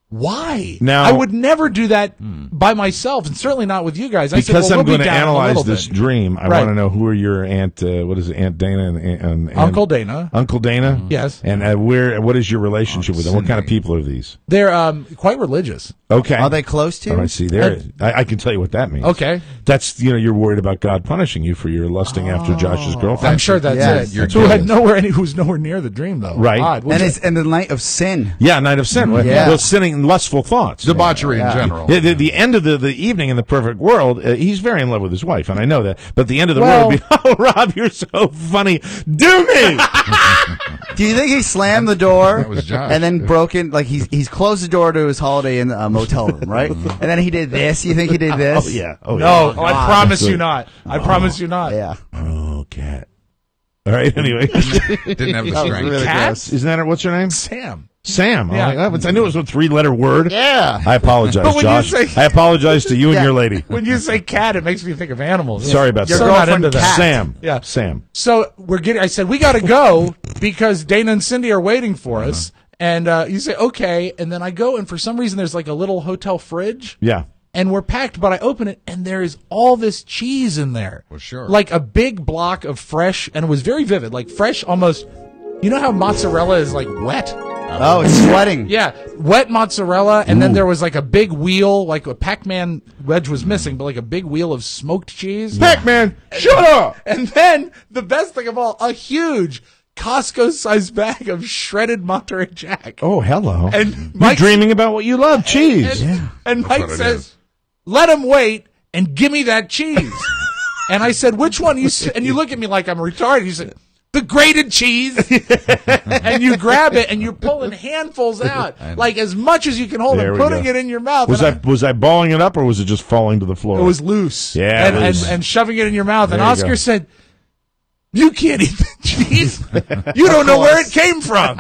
Why? Now- I would never do that by myself, and certainly not with you guys. I said, Because well, I'm we'll be going to down in a analyze little this bit. dream, I Right. want to know who are your Aunt, what is it, Aunt Dana and Uncle Dana. Uncle Dana? Yes. And what is your relationship with them? What kind of people are these? They're quite religious. Okay. Are they close to you? All right, see, there. I can tell you what that means. Okay. That's, you're worried about God punishing you for your lusting after Josh's girlfriend. I'm sure that's Yes. it. Who's nowhere near the dream, though. Right. Odd, And it's in the night of sin. Yeah, night of sin. Yeah. Well, sinning, lustful thoughts. Debauchery in general. The end of the evening in the perfect world, he's very in love with his wife, and I know that. But the end of the Well- world would be, oh, Rob, you're so funny. Do me! Do you think he slammed the door That was Josh. and then broke in? Like he's closed the door to his Holiday Inn motel room, right? And then he did this. You think he did this? Oh, yeah. Oh, No, yeah. I promise you not. I promise you not. Yeah. Oh, cat. All right, anyway. Didn't have the strength. really Cat? gross. Isn't that her? What's her name? Sam. Sam. Yeah. I knew it was a three-letter word. Yeah. I apologize, But when you Josh. say- I apologize to you and your lady. When you say cat, it makes me think of animals. Sorry about You're that. not into that. Sam. Yeah. Sam. So I said, we got to go because Dana and Cindy are waiting for us. And you say, okay. And then I go, and for some reason, there's like a little hotel fridge. Yeah. And we're packed, but I open it, and there is all this cheese in there. Well, sure. Like a big block of fresh, and it was very vivid, like fresh almost. You know how mozzarella is like wet? Oh, it's sweating. Yeah, wet mozzarella, and then there was like a big wheel, like a Pac-Man wedge was missing, but like a big wheel of smoked cheese. Pac-Man, shut up! And then the best thing of all, a huge Costco-sized bag of shredded Monterey Jack. Oh, hello. And You're Mike dreaming about what you love, cheese. and Mike what it says, is. "Let him wait and give me that cheese." And I said, "Which one?" And you look at me like I'm retarded. You said, "The grated cheese." And you grab it and you're pulling handfuls out, like as much as you can hold There and we putting go. it in your mouth. Was And I balling it up or was it just falling to the floor? It was loose. Yeah, and, loose. and shoving it in your mouth. And There you Oscar go. said, You can't eat the cheese. You don't know where it came from.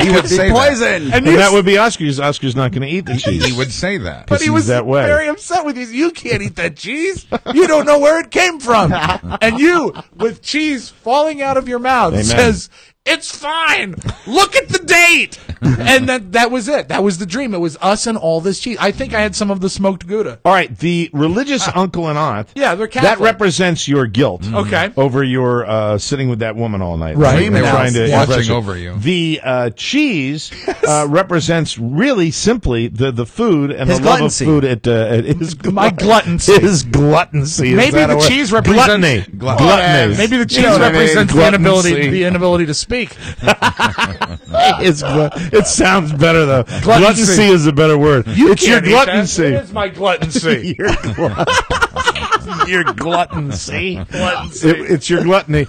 He would say poison. And that would be Oscar's. Oscar's not going to eat the cheese. He would say that. But he was that way. very upset with you. You can't eat that cheese. You don't know where it came from. And you, with cheese falling out of your mouth, says, it's fine. Look at the date. And that was it. That was the dream. It was us and all this cheese. I think I had some of the smoked Gouda. All right, the religious uncle and aunt. Yeah, they're Catholic. That represents your guilt. Okay. Over your sitting with that woman all night. Right. They're trying to watching over you. The cheese represents really simply the food and His the love of gluttoncy. food. At My gluttoncy. His gluttoncy. Is Maybe that the a word? cheese represents gluttony. Gluttony. Maybe the cheese You know what I mean? represents Gluttoncy. the inability to speak. It sounds better though. Gluttoncy is a better word. It's your gluttoncy. It is my gluttoncy. Your gluttoncy. It's your gluttony.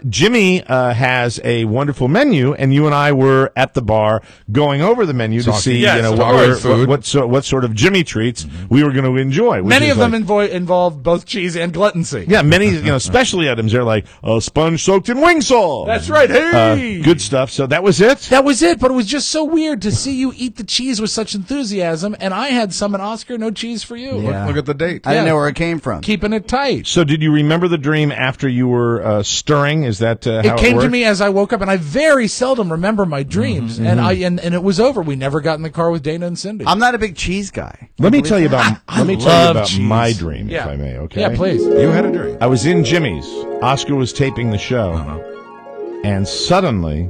Jimmy has a wonderful menu, and you and I were at the bar going over the menu to see what sort of Jimmy treats we were going to enjoy. Many of them involve both cheese and gluttoncy. Yeah, many specialty items. They're like sponge soaked in wing sauce. That's right. Hey, good stuff. So that was it. That was it. But it was just so weird to see you eat the cheese with such enthusiasm, and I had some, and Oscar, no cheese for you. Yeah. Look at the date. I didn't know where it came from. Keeping it tight. So did you remember the dream after you were stirring? Is that how it came worked? to me as I woke up, and I very seldom remember my dreams. And it was over. We never got in the car with Dana and Cindy. I'm not a big cheese guy. Let me tell you about my dream, Yeah. if I may. Okay. Yeah, please. You had a dream. I was in Jimmy's. Oscar was taping the show, and suddenly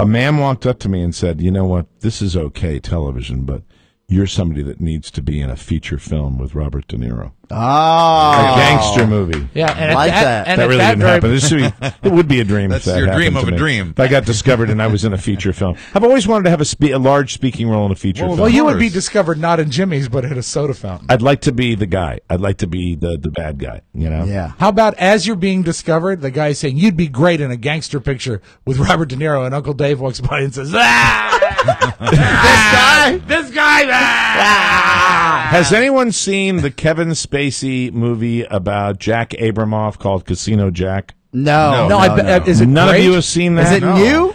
a man walked up to me and said, "You know what? This is okay television, but you're somebody that needs to be in a feature film with Robert De Niro." Oh. A gangster movie. Yeah, and Like that. And That at really that didn't very- happen. It would be a dream That's if that your dream happened of to a me. dream. If I got discovered and I was in a feature film. I've always wanted to have a large speaking role in a feature film. Well, you would be course. discovered not in Jimmy's, but at a soda fountain. I'd like to be the guy. I'd like to be the bad guy, you know? Yeah. How about as you're being discovered, the guy saying, you'd be great in a gangster picture with Robert De Niro, and Uncle Dave walks by and says, This guy! Has anyone seen the Kevin Spacey movie about Jack Abramoff called Casino Jack? No. Is it None great? of you have seen that? Is it new?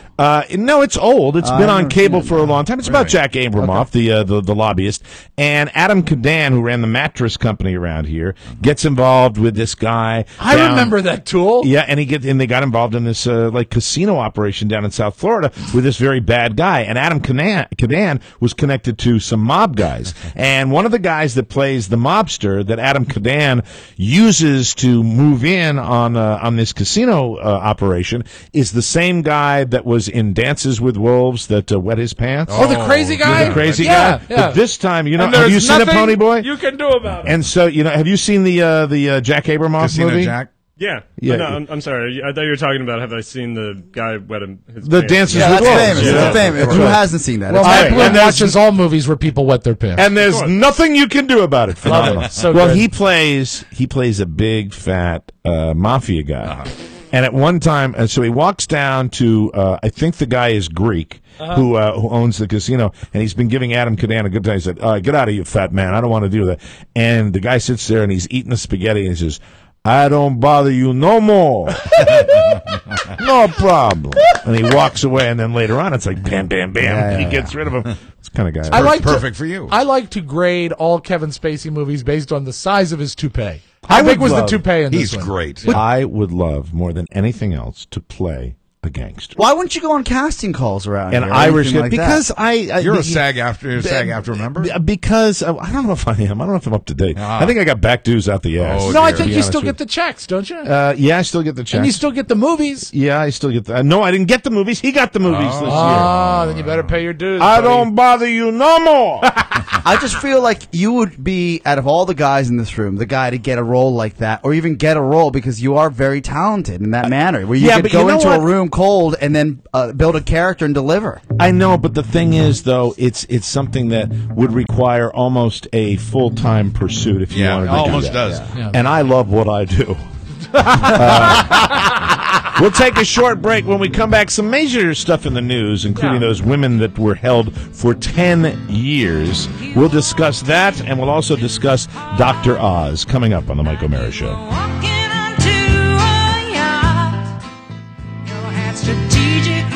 No, it's old. It's been on never cable seen it. for a long time. It's about Jack Abramoff, the lobbyist, and Adam Cadan, who ran the mattress company around here, gets involved with this guy. I remember that tool. Yeah, and they got involved in this casino operation down in South Florida with this very bad guy. And Adam Cadan was connected to some mob guys, and one of the guys that plays the mobster that Adam Cadan uses to move in on this casino operation is the same guy that was in Dances with Wolves that wet his pants. Oh, the crazy guy? The crazy Yeah, guy. yeah. But this time, And have there's you seen a nothing Pony Boy? you can do about it. And so, have you seen the Jack Abramoff Casino movie? Jack. Yeah. Yeah. No, I'm sorry. I thought you were talking about have I seen the guy wet his The pants? Dances Yeah, with that's Wolves. famous. Yeah. That's famous. Who hasn't seen that? Well, It's Matt great. Bloom watches all movies where people wet their pants. And there's nothing you can do about it. Phenomenal. So well, good. he plays a big fat mafia guy. And at one time, and so he walks down to I think the guy is Greek. Who owns the casino, and he's been giving Adam Cadan a good time. He said, "Get out of here, fat man! I don't want to do that." And the guy sits there and he's eating the spaghetti, and he says, "I don't bother you no more, no problem." And he walks away, and then later on, it's like bam, bam, bam. He gets rid of him. It's kind of guy. Perfect for you. I like to grade all Kevin Spacey movies based on the size of his toupee. I How big would was the love- toupee in this He's one? great. I would love more than anything else to play a gangster. Why wouldn't you go on casting calls around An here or Irish anything like because that? You're a SAG after member? Because I don't know if I am. I don't know if I'm up to date. I think I got back dues out the ass. Oh, No, I dear. think To be you still honest get the checks, don't you? Yeah, I still get the checks. And you still get the movies. Yeah, I still get the. No, I didn't get the movies. He got the movies this year. Ah, then you better pay your dues. I buddy. don't bother you no more. I just feel like you would be, out of all the guys in this room, the guy to get a role like that, or even get a role because you are very talented in that manner, where you Yeah, could but go you know into what? a room cold and then build a character and deliver. I know, but the thing is, though, it's something that would require almost a full-time pursuit if you Yeah, wanted it to almost do that. does. Yeah. And I love what I do. We'll take a short break. When we come back, some major stuff in the news, including those women that were held for 10 years. We'll discuss that, and we'll also discuss Dr. Oz coming up on the Mike O'Mara Show. Walking onto a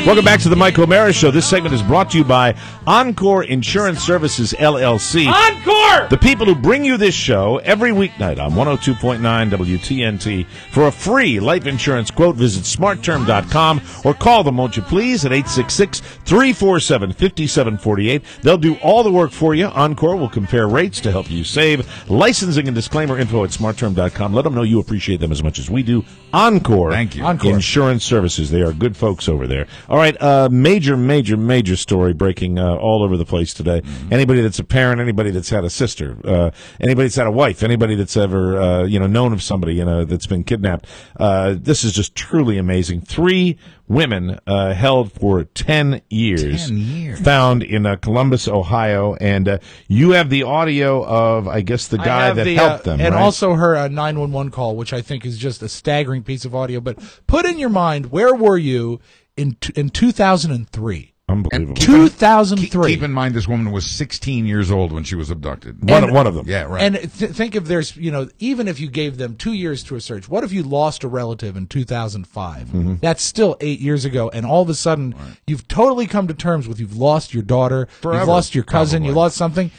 Welcome back to the Mike O'Mara Show. This segment is brought to you by Encore Insurance Services, LLC. Encore! The people who bring you this show every weeknight on 102.9 WTNT. For a free life insurance quote, visit smartterm.com or call them, won't you please, at 866-347-5748. They'll do all the work for you. Encore will compare rates to help you save. Licensing and disclaimer info at smartterm.com. Let them know you appreciate them as much as we do. Encore. Thank you. Encore. Insurance Services. They are good folks over there. All right, major story breaking all over the place today. Mm-hmm. Anybody that's a parent, anybody that's had a sister, anybody that's had a wife, anybody that's ever known of somebody that's been kidnapped. This is just truly amazing. 3 women held for 10 years. 10 years. Found in Columbus, Ohio, and you have the audio of, I guess, the guy that helped them, and right? also her 911 call, which I think is just a staggering piece of audio. But put in your mind, where were you in 2003? Unbelievable. 2003. Keep in mind, this woman was 16 years old when she was abducted. One of them. Yeah, right. And think if there's, even if you gave them 2 years to a search, what if you lost a relative in 2005? Mm-hmm. That's still 8 years ago, and all of a sudden, you've totally come to terms with you've lost your daughter, Forever, you've lost your cousin, probably. you lost something,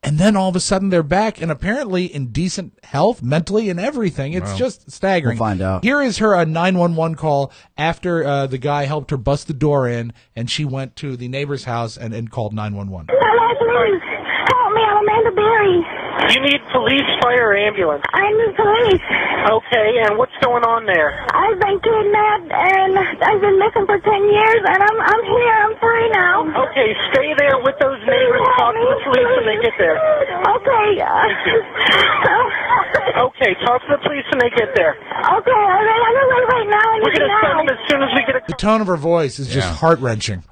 and then all of a sudden they're back, and apparently in decent health, mentally, and everything. It's just staggering. We'll find out. Here is her 911 call after the guy helped her bust the door in, and she went to the neighbor's house and called 911. Hello, please. Help me, I'm Amanda Berry. You need police, fire, or ambulance? I need police. Okay, and what's going on there? I've been kidnapped and I've been missing for 10 years, and I'm here. I'm free now. Okay, stay there with those neighbors. Talk to the police when they get there. Okay. Okay, talk to the police when they get there. Okay, all right. I'm gonna leave right now. We're going to send them as soon as we get a... The tone of her voice is just heart-wrenching.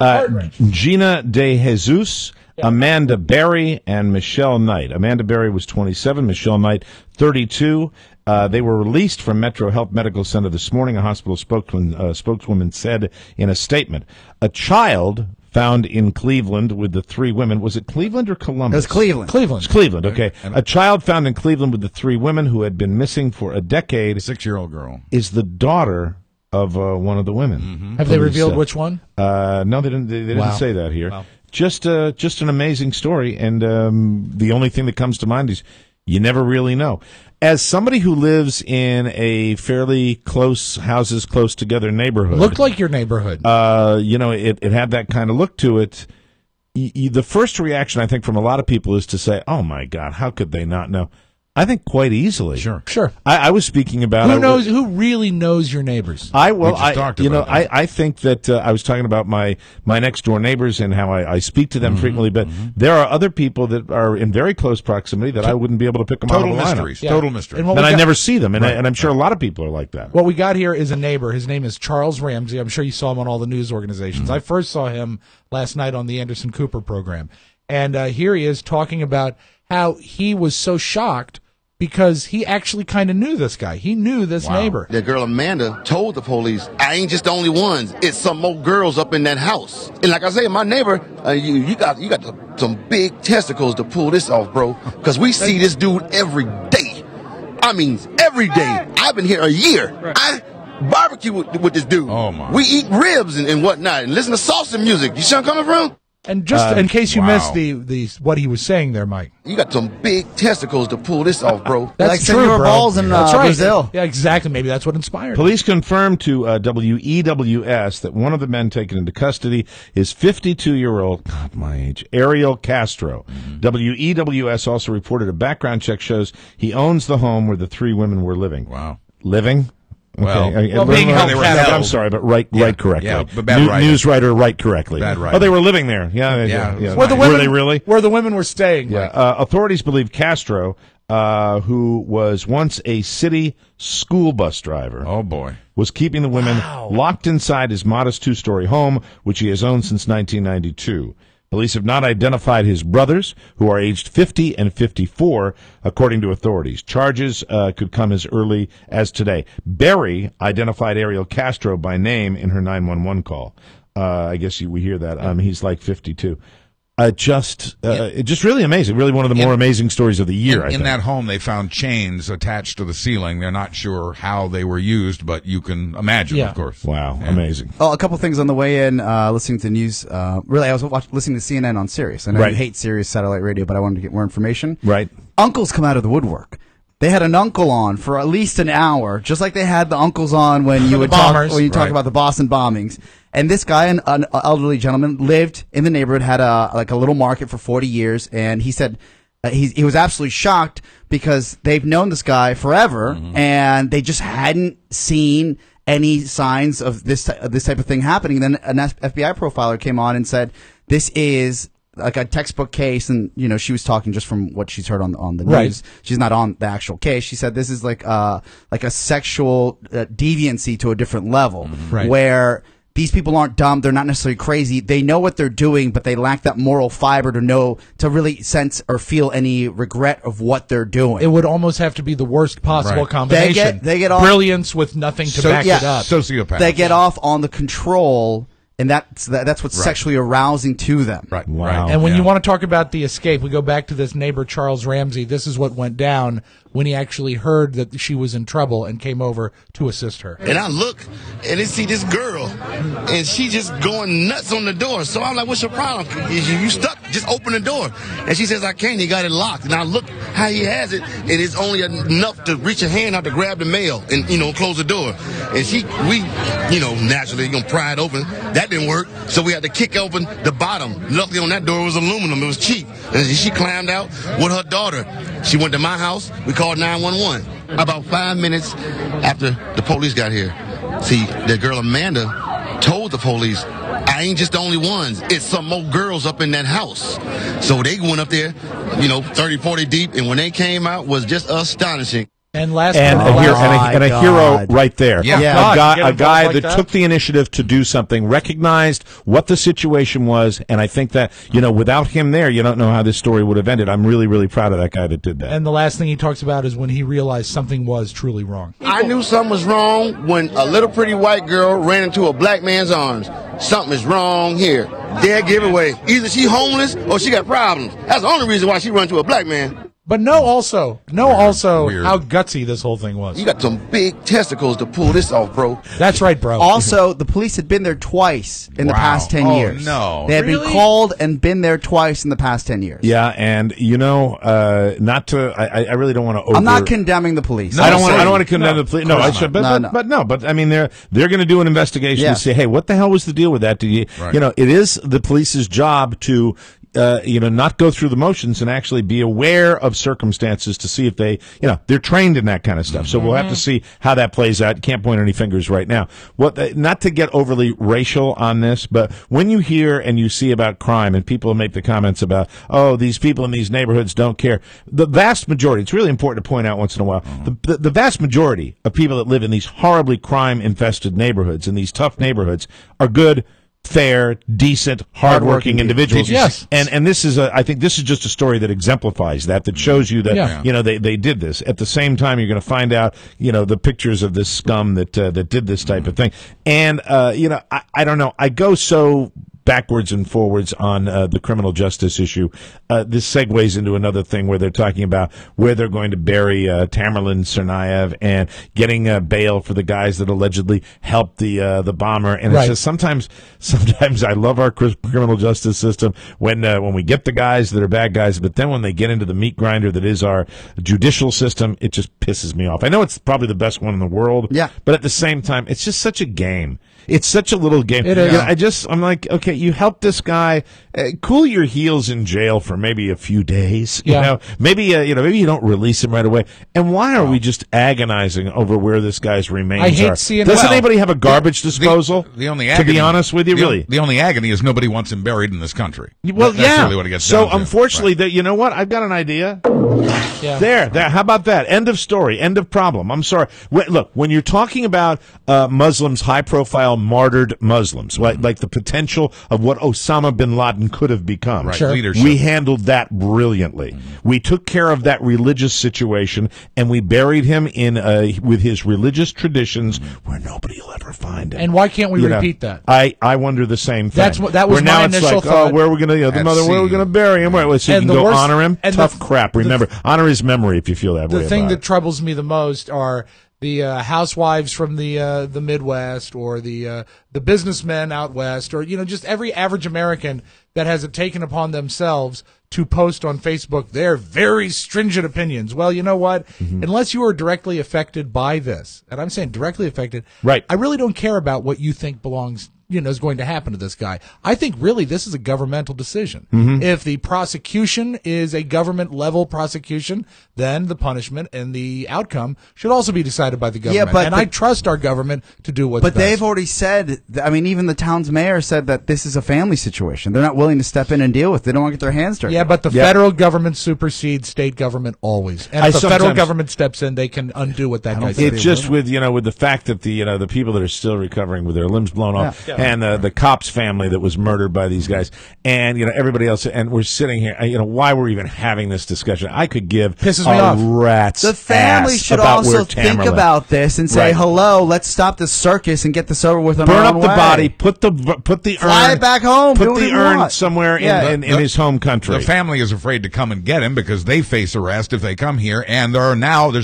Gina De Jesus, Amanda Berry, and Michelle Knight. Amanda Berry was 27, Michelle Knight 32. They were released from Metro Health Medical Center this morning. A hospital spokeswoman said in a statement, a child found in Cleveland with the 3 women. Was it Cleveland or Columbus? It was Cleveland. Cleveland. It's Cleveland, okay. A child found in Cleveland with the 3 women who had been missing for a decade. 6-year-old girl. Is the daughter of one of the women. Have they revealed which one? No, they didn't. They didn't Wow. say that here. Wow. Just an amazing story, and the only thing that comes to mind is you never really know. As somebody who lives in a fairly close together neighborhood, Looked like your neighborhood. it had that kind of look to it. The first reaction, I think, from a lot of people is to say, "Oh my God, how could they not know?" I think quite easily. Sure. I was speaking about Who really knows your neighbors? I think that I was talking about my next door neighbors and how I speak to them frequently, but there are other people that are in very close proximity that I wouldn't be able to pick them out of the lineup. Mysteries. Total mystery. And what And we I got- never see them, and I'm sure a lot of people are like that. What we got here is a neighbor. His name is Charles Ramsey. I'm sure you saw him on all the news organizations. I first saw him last night on the Anderson Cooper program. And here he is talking about how he was so shocked because he actually kind of knew this guy. He knew this neighbor. That girl Amanda told the police, I ain't just the only ones. It's some more girls up in that house. And like I say, my neighbor, you got some big testicles to pull this off, bro. Because we see this dude every day. I mean, every day. I've been here a year. I barbecue with this dude. Oh, my. We eat ribs and whatnot and listen to salsa music. You see where I'm coming from? And just in case you wow. missed the what he was saying there, Mike. You got some big testicles to pull this off, bro. That's Like true, Senor bro. Balls in That's right. Brazil. Yeah, exactly. Maybe that's what inspired him. Police confirmed to WEWS that one of the men taken into custody is 52-year-old, God, my age, Ariel Castro. WEWS also reported a background check shows he owns the home where the 3 women were living. Wow. Living? Well, being held captive. I'm sorry, but write correctly. Yeah, but bad writing. News writer, write correctly. Bad writing. Oh, they were living there. Yeah. Were the women, were they really? Where the women were staying. Yeah. Mike. Authorities believe Castro, who was once a city school bus driver, Oh, boy. was keeping the women locked inside his modest 2-story home, which he has owned since 1992. Police have not identified his brothers, who are aged 50 and 54, according to authorities. Charges could come as early as today. Berry identified Ariel Castro by name in her 911 call. I guess we hear that. He's like 52. just really amazing. Really one of the more amazing stories of the year. In that home, they found chains attached to the ceiling. They're not sure how they were used, but you can imagine, of course. Wow, amazing. Oh, a couple things on the way in, listening to news. Really, I was listening to CNN on Sirius. I know you hate Sirius satellite radio, but I wanted to get more information. Right. Uncles come out of the woodwork. They had an uncle on for at least an hour, just like they had the uncles on when you would talk about the Boston bombings. And this guy, an elderly gentleman, lived in the neighborhood, had a little market for 40 years, and he said he was absolutely shocked because they've known this guy forever, and they just hadn't seen any signs of this type of thing happening. Then an FBI profiler came on and said, "This is like a textbook case," and she was talking just from what she's heard on the news. Right. She's not on the actual case. She said this is like a sexual deviancy to a different level, where these people aren't dumb. They're not necessarily crazy. They know what they're doing, but they lack that moral fiber to really sense or feel any regret of what they're doing. It would almost have to be the worst possible combination. They get off brilliance with nothing to back it up. Sociopath. They get off on the control. And that's what's sexually arousing to them. Right. Wow. And when you want to talk about the escape, we go back to this neighbor, Charles Ramsey. This is what went down when he actually heard that she was in trouble and came over to assist her. And I look and I see this girl, and she just going nuts on the door. So I'm like, what's your problem? You stuck? Just open the door. And she says, I can't. He got it locked. And I look how he has it, and it's only enough to reach a hand out to grab the mail and, close the door. And we naturally going to pry it open. That didn't work. So we had to kick open the bottom. Luckily on that door it was aluminum. It was cheap. And she climbed out with her daughter. She went to my house. We called 911. About 5 minutes after the police got here, see, the girl Amanda told the police, I ain't just the only ones. It's some more girls up in that house. So they went up there, 30, 40 deep, and when they came out, was just astonishing. And a hero right there. Yeah. A guy that took the initiative to do something, recognized what the situation was, and I think that, without him there, you don't know how this story would have ended. I'm really, really proud of that guy that did that. And the last thing he talks about is when he realized something was truly wrong. I knew something was wrong when a little pretty white girl ran into a black man's arms. Something is wrong here. Dead giveaway. Either she homeless or she got problems. That's the only reason why she run to a black man. But know also how gutsy this whole thing was. You got some big testicles to pull this off, bro. That's right, bro. Also, the police had been there twice in the past 10 years. No. They had been called and been there twice in the past 10 years. Yeah, and I really don't want to I'm not condemning the police. No, I don't want to condemn the police. No, I should. But I mean, they're going to do an investigation to say, hey, what the hell was the deal with that? It is the police's job to not go through the motions and actually be aware of circumstances to see if they, they're trained in that kind of stuff. So we'll have to see how that plays out. Can't point any fingers right now. Not to get overly racial on this, but when you hear and you see about crime and people make the comments about, these people in these neighborhoods don't care. The vast majority, it's really important to point out once in a while, the vast majority of people that live in these horribly crime-infested neighborhoods, in these tough neighborhoods, are good, fair, decent, hardworking individuals. Yes. And this is I think this is just a story that exemplifies that shows you that, they did this. At the same time, you're going to find out, the pictures of this scum that did this type of thing. And, I don't know. I go so backwards and forwards on the criminal justice issue. This segues into another thing where they're talking about where they're going to bury Tamerlan Tsarnaev and getting bail for the guys that allegedly helped the bomber. And it's just sometimes I love our criminal justice system when we get the guys that are bad guys, but then when they get into the meat grinder that is our judicial system, it just pisses me off. I know it's probably the best one in the world, but at the same time, it's just such a game. It's such a little game. It is. I'm like, okay, you helped this guy, cool your heels in jail for maybe a few days. Maybe you don't release him right away. And why are we just agonizing over where this guy's remains I hate are? seeing Doesn't anybody have a garbage disposal? The only agony, to be honest with you, really, the only agony is nobody wants him buried in this country. Well, that's really what it gets so down to. Unfortunately, you know what? I've got an idea. There. How about that? End of story. End of problem. I'm sorry. Look, when you're talking about Muslims, high-profile martyred Muslims, like the potential of what Osama bin Laden could have become. Right, sure. Leadership. We handled that brilliantly. Mm-hmm. We took care of that religious situation, and we buried him in with his religious traditions where nobody will ever find him. And why can't we repeat that? I wonder the same thing. That was my initial thought. Where are we going to where are we going to bury him? Right, so you can go honor him. Tough crap. Remember, honor his memory if you feel that way. The thing that troubles me the most are the housewives from the Midwest, or the businessmen out west, or just every average American that has it taken upon themselves to post on Facebook their very stringent opinions. Well, you know what? Mm-hmm. Unless you are directly affected by this, and I'm saying directly affected, right? I really don't care about what you think belongs. Is going to happen to this guy. I think really this is a governmental decision. Mm-hmm. If the prosecution is a government level prosecution, then the punishment and the outcome should also be decided by the government. Yeah, I trust our government to do what's best. But they've already said, even the town's mayor said that this is a family situation. They're not willing to step in and deal with it. They don't want to get their hands dirty. Yeah, but the federal government supersedes state government always. And if the federal government steps in, they can undo what that guy said. It's just with the fact that the people that are still recovering with their limbs blown off. Yeah. And the cops family that was murdered by these guys, and everybody else, and we're sitting here. Why we're even having this discussion? I could give pisses me off. Rat's the family should also think about this and say, "Hello, let's stop the circus and get this over with." Burn up the body, put the fly urn it back home, put the urn somewhere in his home country. The family is afraid to come and get him because they face arrest if they come here, and there's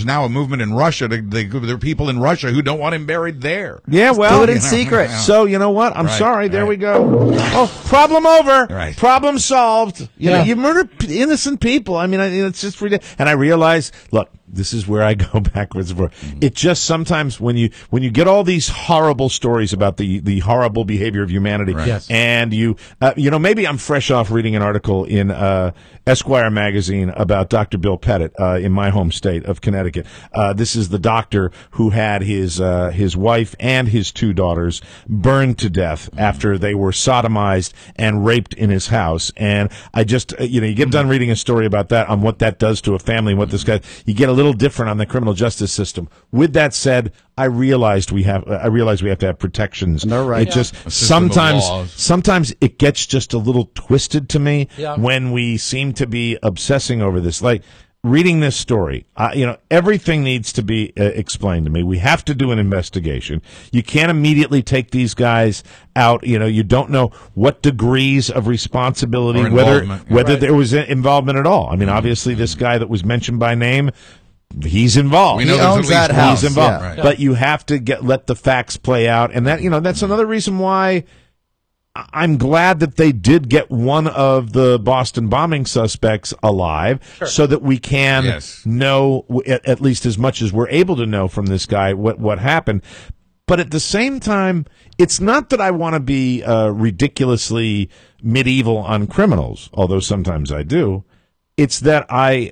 now a movement in Russia. There are people in Russia who don't want him buried there. Yeah, well, do it in secret. So you know what? I'm sorry. There we go. Oh, problem over. Right. Problem solved. You murder innocent people. It's just ridiculous. And I realize, look, this is where I go backwards and forth. It just sometimes when you get all these horrible stories about the horrible behavior of humanity, right. Yes. and maybe I'm fresh off reading an article in Esquire magazine about Dr. Bill Pettit in my home state of Connecticut. This is the doctor who had his wife and his 2 daughters burned to death after they were sodomized and raped in his house. And I just you get done reading a story about that, on what that does to a family and what this guy, you get a little different on the criminal justice system. With that said, I realize we have to have protections. No, right. It just sometimes it gets just a little twisted to me when we seem to be obsessing over this. Like reading this story, everything needs to be explained to me. We have to do an investigation. You can't immediately take these guys out. You don't know what degrees of responsibility, whether there was involvement at all. Obviously, this guy that was mentioned by name, he's involved. We know he owns that house. He's involved. Yeah. Right. But you have to let the facts play out, and that that's another reason why I'm glad that they did get one of the Boston bombing suspects alive, so that we can know at least as much as we're able to know from this guy what happened. But at the same time, it's not that I want to be ridiculously medieval on criminals, although sometimes I do. It's that I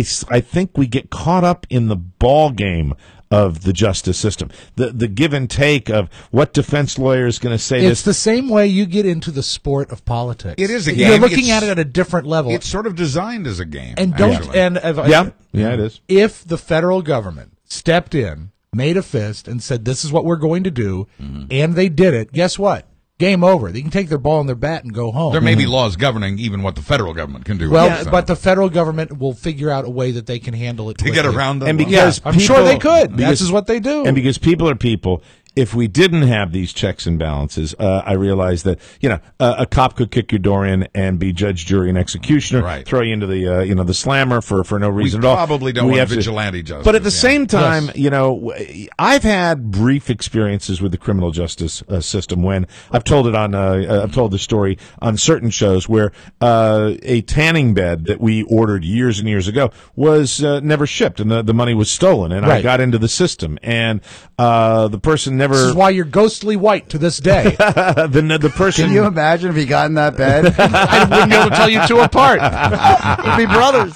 think we get caught up in the ball game of the justice system, the give and take of what defense lawyer is going to say. It's the same way you get into the sport of politics. It is a game. You're looking at it at a different level. It's sort of designed as a game. And it is. If the federal government stepped in, made a fist, and said, "This is what we're going to do," and they did it, guess what? Game over. They can take their ball in their bat and go home. There may be laws governing even what the federal government can do. Well, but the federal government will figure out a way that they can handle it to get around them. And because I'm sure they could. This is what they do. And because people are people, if we didn't have these checks and balances, I realize that a cop could kick your door in and be judge, jury, and executioner, throw you into the the slammer for no reason at all. Probably don't want vigilante justice. But at the same time, I've had brief experiences with the criminal justice system when I've told the story on certain shows where a tanning bed that we ordered years and years ago was never shipped, and the money was stolen, and I got into the system, and the person never. This is why you're ghostly white to this day. the person. Can you imagine if he got in that bed? I wouldn't be able to tell you 2 apart. We'd be brothers.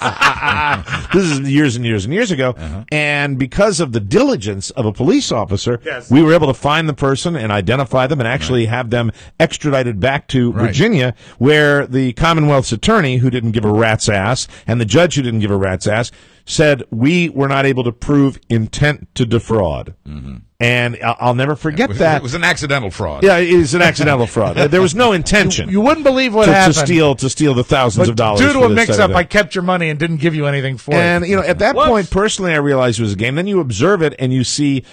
This is years and years and years ago, and because of the diligence of a police officer, we were able to find the person and identify them and actually have them extradited back to Virginia, where the Commonwealth's attorney, who didn't give a rat's ass, and the judge who didn't give a rat's ass, said we were not able to prove intent to defraud. Mm-hmm. And I'll never forget that. It was an accidental fraud. Yeah, it was an accidental fraud. There was no intention. You wouldn't believe what happened. To steal the thousands of dollars. Due to a mix-up, I kept your money and didn't give you anything for it. And, at that point, personally, I realized it was a game. Then you observe it and you see,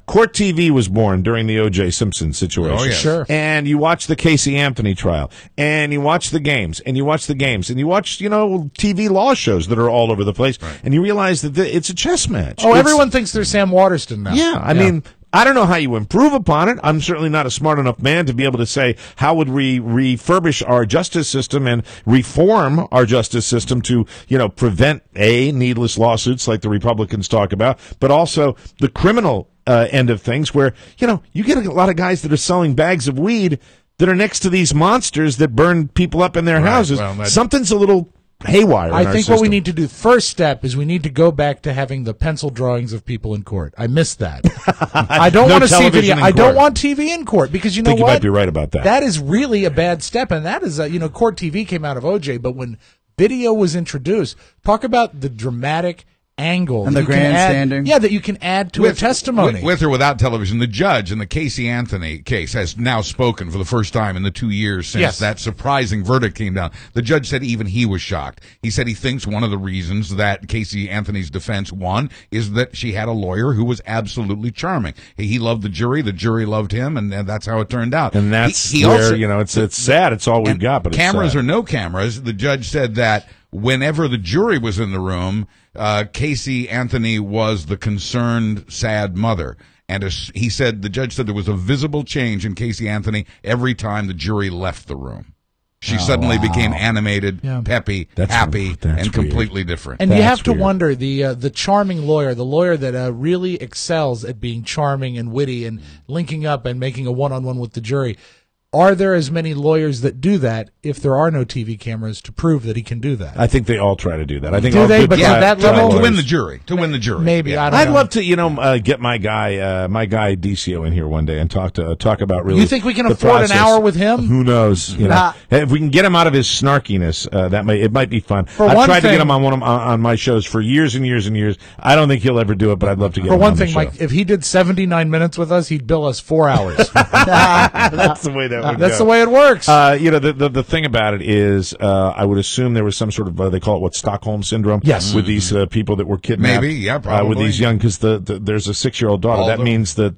Court TV was born during the O.J. Simpson situation. Oh, yeah. Sure. And you watch the Casey Anthony trial. And you watch the games. And you watch the games. And you watch, TV law shows that are all over the place. Right. And you realize that it's a chess match. Oh, everyone thinks they're Sam Waterston now. Yeah, I mean, I don't know how you improve upon it. I'm certainly not a smart enough man to be able to say how would we refurbish our justice system and reform our justice system to, prevent needless lawsuits like the Republicans talk about, but also the criminal end of things where, you get a lot of guys that are selling bags of weed that are next to these monsters that burn people up in their houses. Well, something's a little haywire. I think what we need to do, first step, is we need to go back to having the pencil drawings of people in court. I missed that. I don't want to see video. I don't want TV in court because you know what? You might be right about that. That is really a bad step, and that is, court TV came out of OJ, but when video was introduced, talk about the dramatic angle and the grandstanding. That you can add to a testimony. With or without television, the judge in the Casey Anthony case has now spoken for the first time in the 2 years since that surprising verdict came down. The judge said even he was shocked. He said he thinks one of the reasons that Casey Anthony's defense won is that she had a lawyer who was absolutely charming. He loved the jury loved him, and that's how it turned out. And that's where, it's sad. It's all we've got, but cameras or no cameras, the judge said that whenever the jury was in the room, Casey Anthony was the concerned, sad mother. And the judge said there was a visible change in Casey Anthony every time the jury left the room. She suddenly became animated, peppy, happy, and completely different. And you have to wonder, the charming lawyer, the lawyer that really excels at being charming and witty and linking up and making a one-on-one with the jury, are there as many lawyers that do that if there are no TV cameras to prove that he can do that? I think they all try to do that. I think do they? But at that level, to win the jury. Maybe I don't I'd know. love to, get my guy DCO in here one day and talk about really. You think we can afford an hour with him? Who knows? If we can get him out of his snarkiness, it might be fun. I've tried to get him on my shows for years and years and years. I don't think he'll ever do it, but I'd love to get him. For one on thing, the show. Mike, if he did 79 minutes with us, he'd bill us 4 hours. That's the way that. That's the way it works. The thing about it is, I would assume there was some sort of they call it Stockholm syndrome. Yes. With these people that were kidnapped. Maybe, yeah, probably. With these young, because there's a 6-year-old daughter. That means that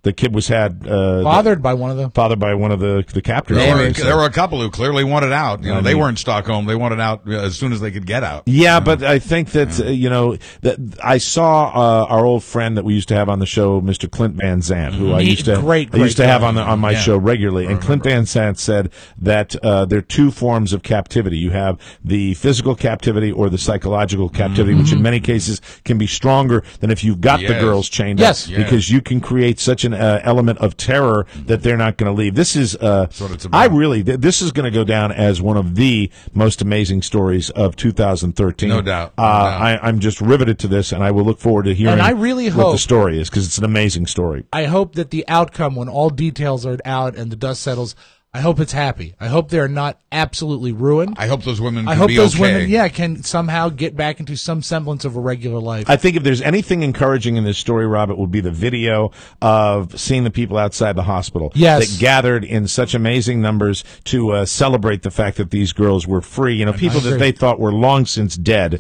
the kid was fathered by one of the captors. There were a couple who clearly wanted out. They weren't Stockholm. They wanted out as soon as they could get out. Yeah, but I think that that I saw our old friend that we used to have on the show, Mr. Clint Van Zandt, who I used to have on my show regularly. And Clint Van Zandt said that there are two forms of captivity. You have the physical captivity or the psychological captivity, which in many cases can be stronger than if you've got the girls chained up, because you can create such an element of terror that they're not going to leave. This is this is going to go down as one of the most amazing stories of 2013. No doubt. I'm just riveted to this, and I will look forward to hearing what the story is, because it's an amazing story. I hope that the outcome, when all details are out and the dust settles, I hope it's happy. I hope they're not absolutely ruined. I hope those women women, can somehow get back into some semblance of a regular life. I think if there's anything encouraging in this story, Rob, it would be the video of seeing the people outside the hospital that gathered in such amazing numbers to celebrate the fact that these girls were free. People that they thought were long since dead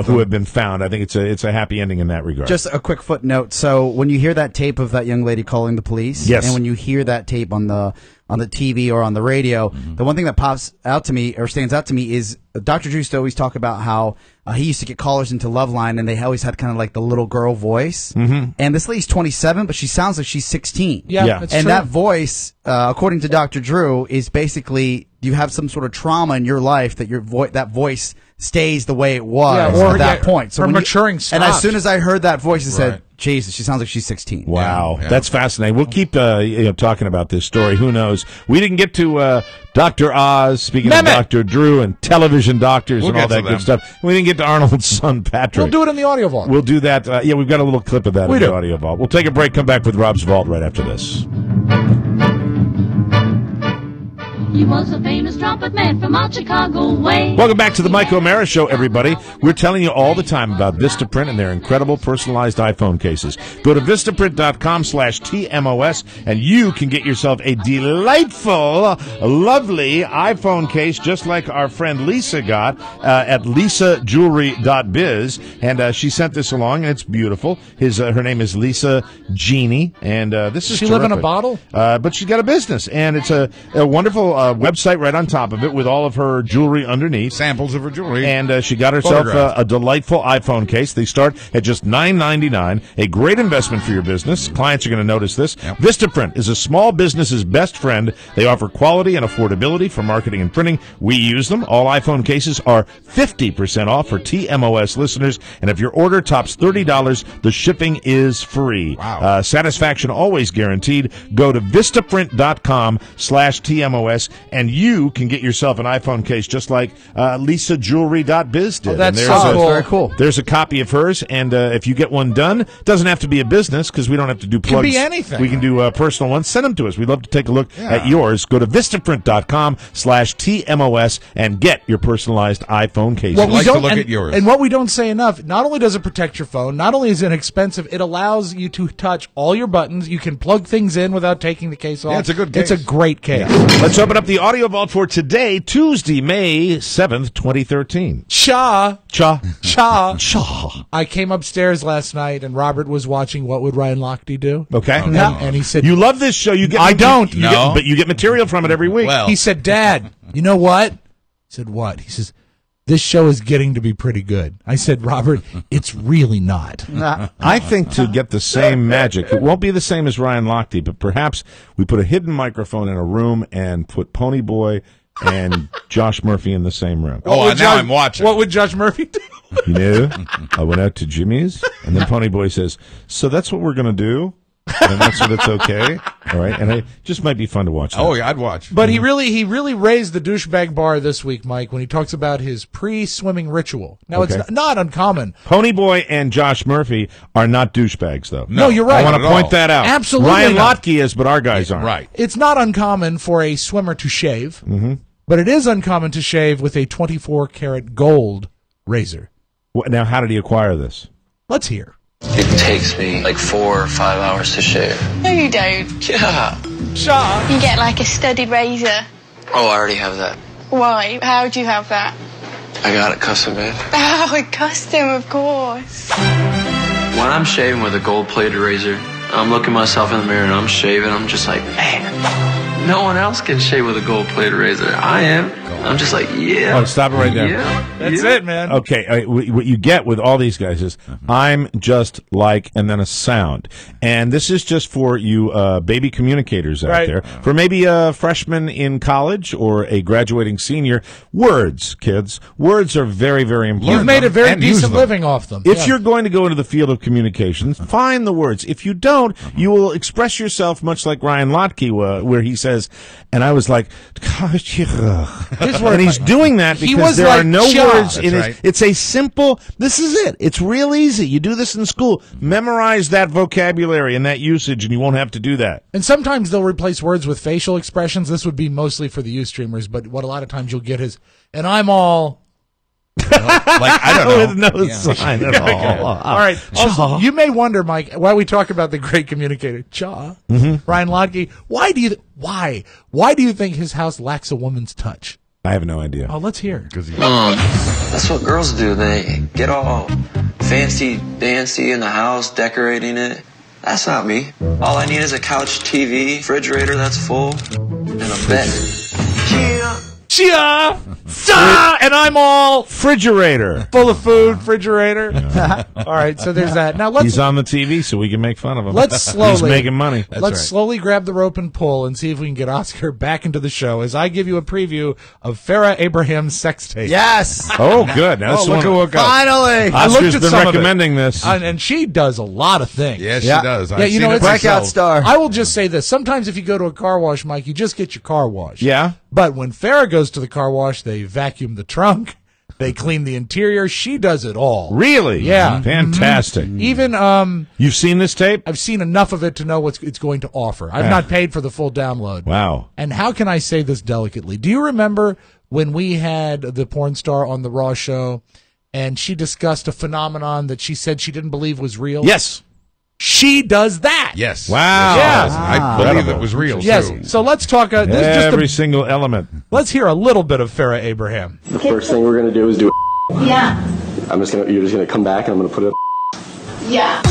who have been found. I think it's a happy ending in that regard. Just a quick footnote. So when you hear that tape of that young lady calling the police, and when you hear that tape on the TV or on the radio, the one thing that pops out to me or stands out to me is Dr. Drew used to always talk about how he used to get callers into Loveline, and they always had kind of like the little girl voice. And this lady's 27, but she sounds like she's 16. That's and true. that voice, according to Dr. Drew, is basically you have some sort of trauma in your life that that voice stays the way it was at that point. So her maturing stopped. And as soon as I heard that voice, I said, Jesus, she sounds like she's 16. Wow, that's fascinating. We'll keep talking about this story. Who knows? We didn't get to Dr. Oz, speaking of Dr. Drew and television doctors and all that good stuff. We didn't get to Arnold's son, Patrick. We'll do it in the audio vault. We'll do that. We've got a little clip of that in the audio vault. We'll take a break, come back with Rob's Vault right after this. He was a famous trumpet man from out Chicago way. Welcome back to the Mike O'Mara Show, everybody. We're telling you all the time about Vistaprint and their incredible personalized iPhone cases. Go to Vistaprint.com/TMOS and you can get yourself a delightful, lovely iPhone case just like our friend Lisa got at lisajewelry.biz. And she sent this along, and it's beautiful. Her name is Lisa Jeannie, and this is Does she live in a terrific. bottle? But she's got a business, and it's a wonderful website right on top of it with all of her jewelry underneath. Samples of her jewelry. And she got herself a delightful iPhone case. They start at just $9.99. A great investment for your business. Clients are going to notice this. Yep. Vistaprint is a small business's best friend. They offer quality and affordability for marketing and printing. We use them. All iPhone cases are 50% off for TMOS listeners. And if your order tops $30, the shipping is free. Wow. Satisfaction always guaranteed. Go to Vistaprint.com/TMOS and you can get yourself an iPhone case just like lisajewelry.biz did. Oh, that's very cool. There's a copy of hers, and if you get one done, it doesn't have to be a business because we don't have to do plugs. Can be anything. We can do personal ones. Send them to us. We'd love to take a look at yours. Go to Vistaprint.com/TMOS and get your personalized iPhone case. We'd like to look at yours. And what we don't say enough, not only does it protect your phone, not only is it inexpensive, it allows you to touch all your buttons. You can plug things in without taking the case off. Yeah, it's a good case. It's a great case. Yeah. Let's open up the audio vault for today, Tuesday, May 7th, 2013. Cha. Cha. I came upstairs last night and Robert was watching What Would Ryan Lochte Do? Okay. And he said, "You love this show. You get I don't. but you get material from it every week." Well. He said, "Dad, you know what?" I said, "What?" He says, "This show is getting to be pretty good." I said, "Robert, it's really not." I think to get the same magic, it won't be the same as Ryan Lochte, but perhaps we put a hidden microphone in a room and put Pony Boy and Josh Murphy in the same room. I'm watching. What would Josh Murphy do? You know, I went out to Jimmy's, and then Pony Boy says, "So that's what we're going to do?" And that's what it's okay. All right. And it just might be fun to watch. Oh, yeah, I'd watch. But he really raised the douchebag bar this week, Mike, when he talks about his pre-swimming ritual. Now, Okay. it's not uncommon. Pony Boy and Josh Murphy are not douchebags, though. No, you're right. I want to point that out. Absolutely Ryan not. Lochte is, but our guys aren't. Right. It's not uncommon for a swimmer to shave, but it is uncommon to shave with a 24-karat gold razor. Now, how did he acquire this? Let's hear. It takes me like 4 or 5 hours to shave. No, you don't. Yeah. Shaw. You get like a studded razor. Oh, I already have that. Why? How do you have that? I got it custom made. Oh, a custom, of course. When I'm shaving with a gold-plated razor, I'm looking myself in the mirror and I'm shaving. I'm just like, man, no one else can shave with a gold-plated razor. I am. I'm just like, yeah. Oh, stop it right there. Yeah. That's it, man. Okay, what you get with all these guys is, I'm just like, and then a sound. And this is just for you baby communicators out Right. there. For maybe a freshman in college or a graduating senior. Words, kids. Words are very, very important. You've made a very and use decent them. living off them. If Yeah. you're going to go into the field of communications, find the words. If you don't, you will express yourself much like Ryan Lochte, where he says, and I was like, and he's doing that He because was there like, are no "Cha." words in That's it. right. It's a simple, this is it. It's real easy. You do this in school. Memorize that vocabulary and that usage, and you won't have to do that. And sometimes they'll replace words with facial expressions. This would be mostly for the Ustreamers, but what a lot of times you'll get is, and I'm all... Like, I don't know. With no sign at all. All right. Also, you may wonder, Mike, while we talk about the great communicator, Cha, Ryan Lochte, why do you think his house lacks a woman's touch? I have no idea. Oh, let's hear. That's what girls do. They get all fancy dancy in the house, decorating it. That's not me. All I need is a couch, TV, refrigerator that's full, and a bed. Chia! Cha! And I'm all Refrigerator. full of food, refrigerator. All right, so there's that. Now He's let's on the TV, so we can make fun of him. Let's slowly- He's making money. let's slowly grab the rope and pull and see if we can get Oscar back into the show as I give you a preview of Farrah Abraham's sex tape. Yes. Oh, good. Now, Oh, look who woke up. Finally. I looked Oscar's at been some of it. recommending this. And she does a lot of things. Yes, she Yeah. does. Yeah, I've you seen know, it it's Breakout myself. star. I will just say this. Sometimes if you go to a car wash, Mike, you just get your car washed. Yeah? But when Farrah goes to the car wash, they vacuum the trunk. They clean the interior. She does it all. Really? Yeah. Fantastic. Even You've seen this tape? I've seen enough of it to know what it's going to offer. I've not paid for the full download. Wow. And how can I say this delicately? Do you remember when we had the porn star on the Raw show and she discussed a phenomenon that she said she didn't believe was real? Yes. She does that. Yes. Wow. Yes. I believe it was real, Yes. too. So let's talk. Every single element. Let's hear a little bit of Farrah Abraham. The first thing we're going to do is do Yeah. you're just going to come back and I'm going to put it Yeah.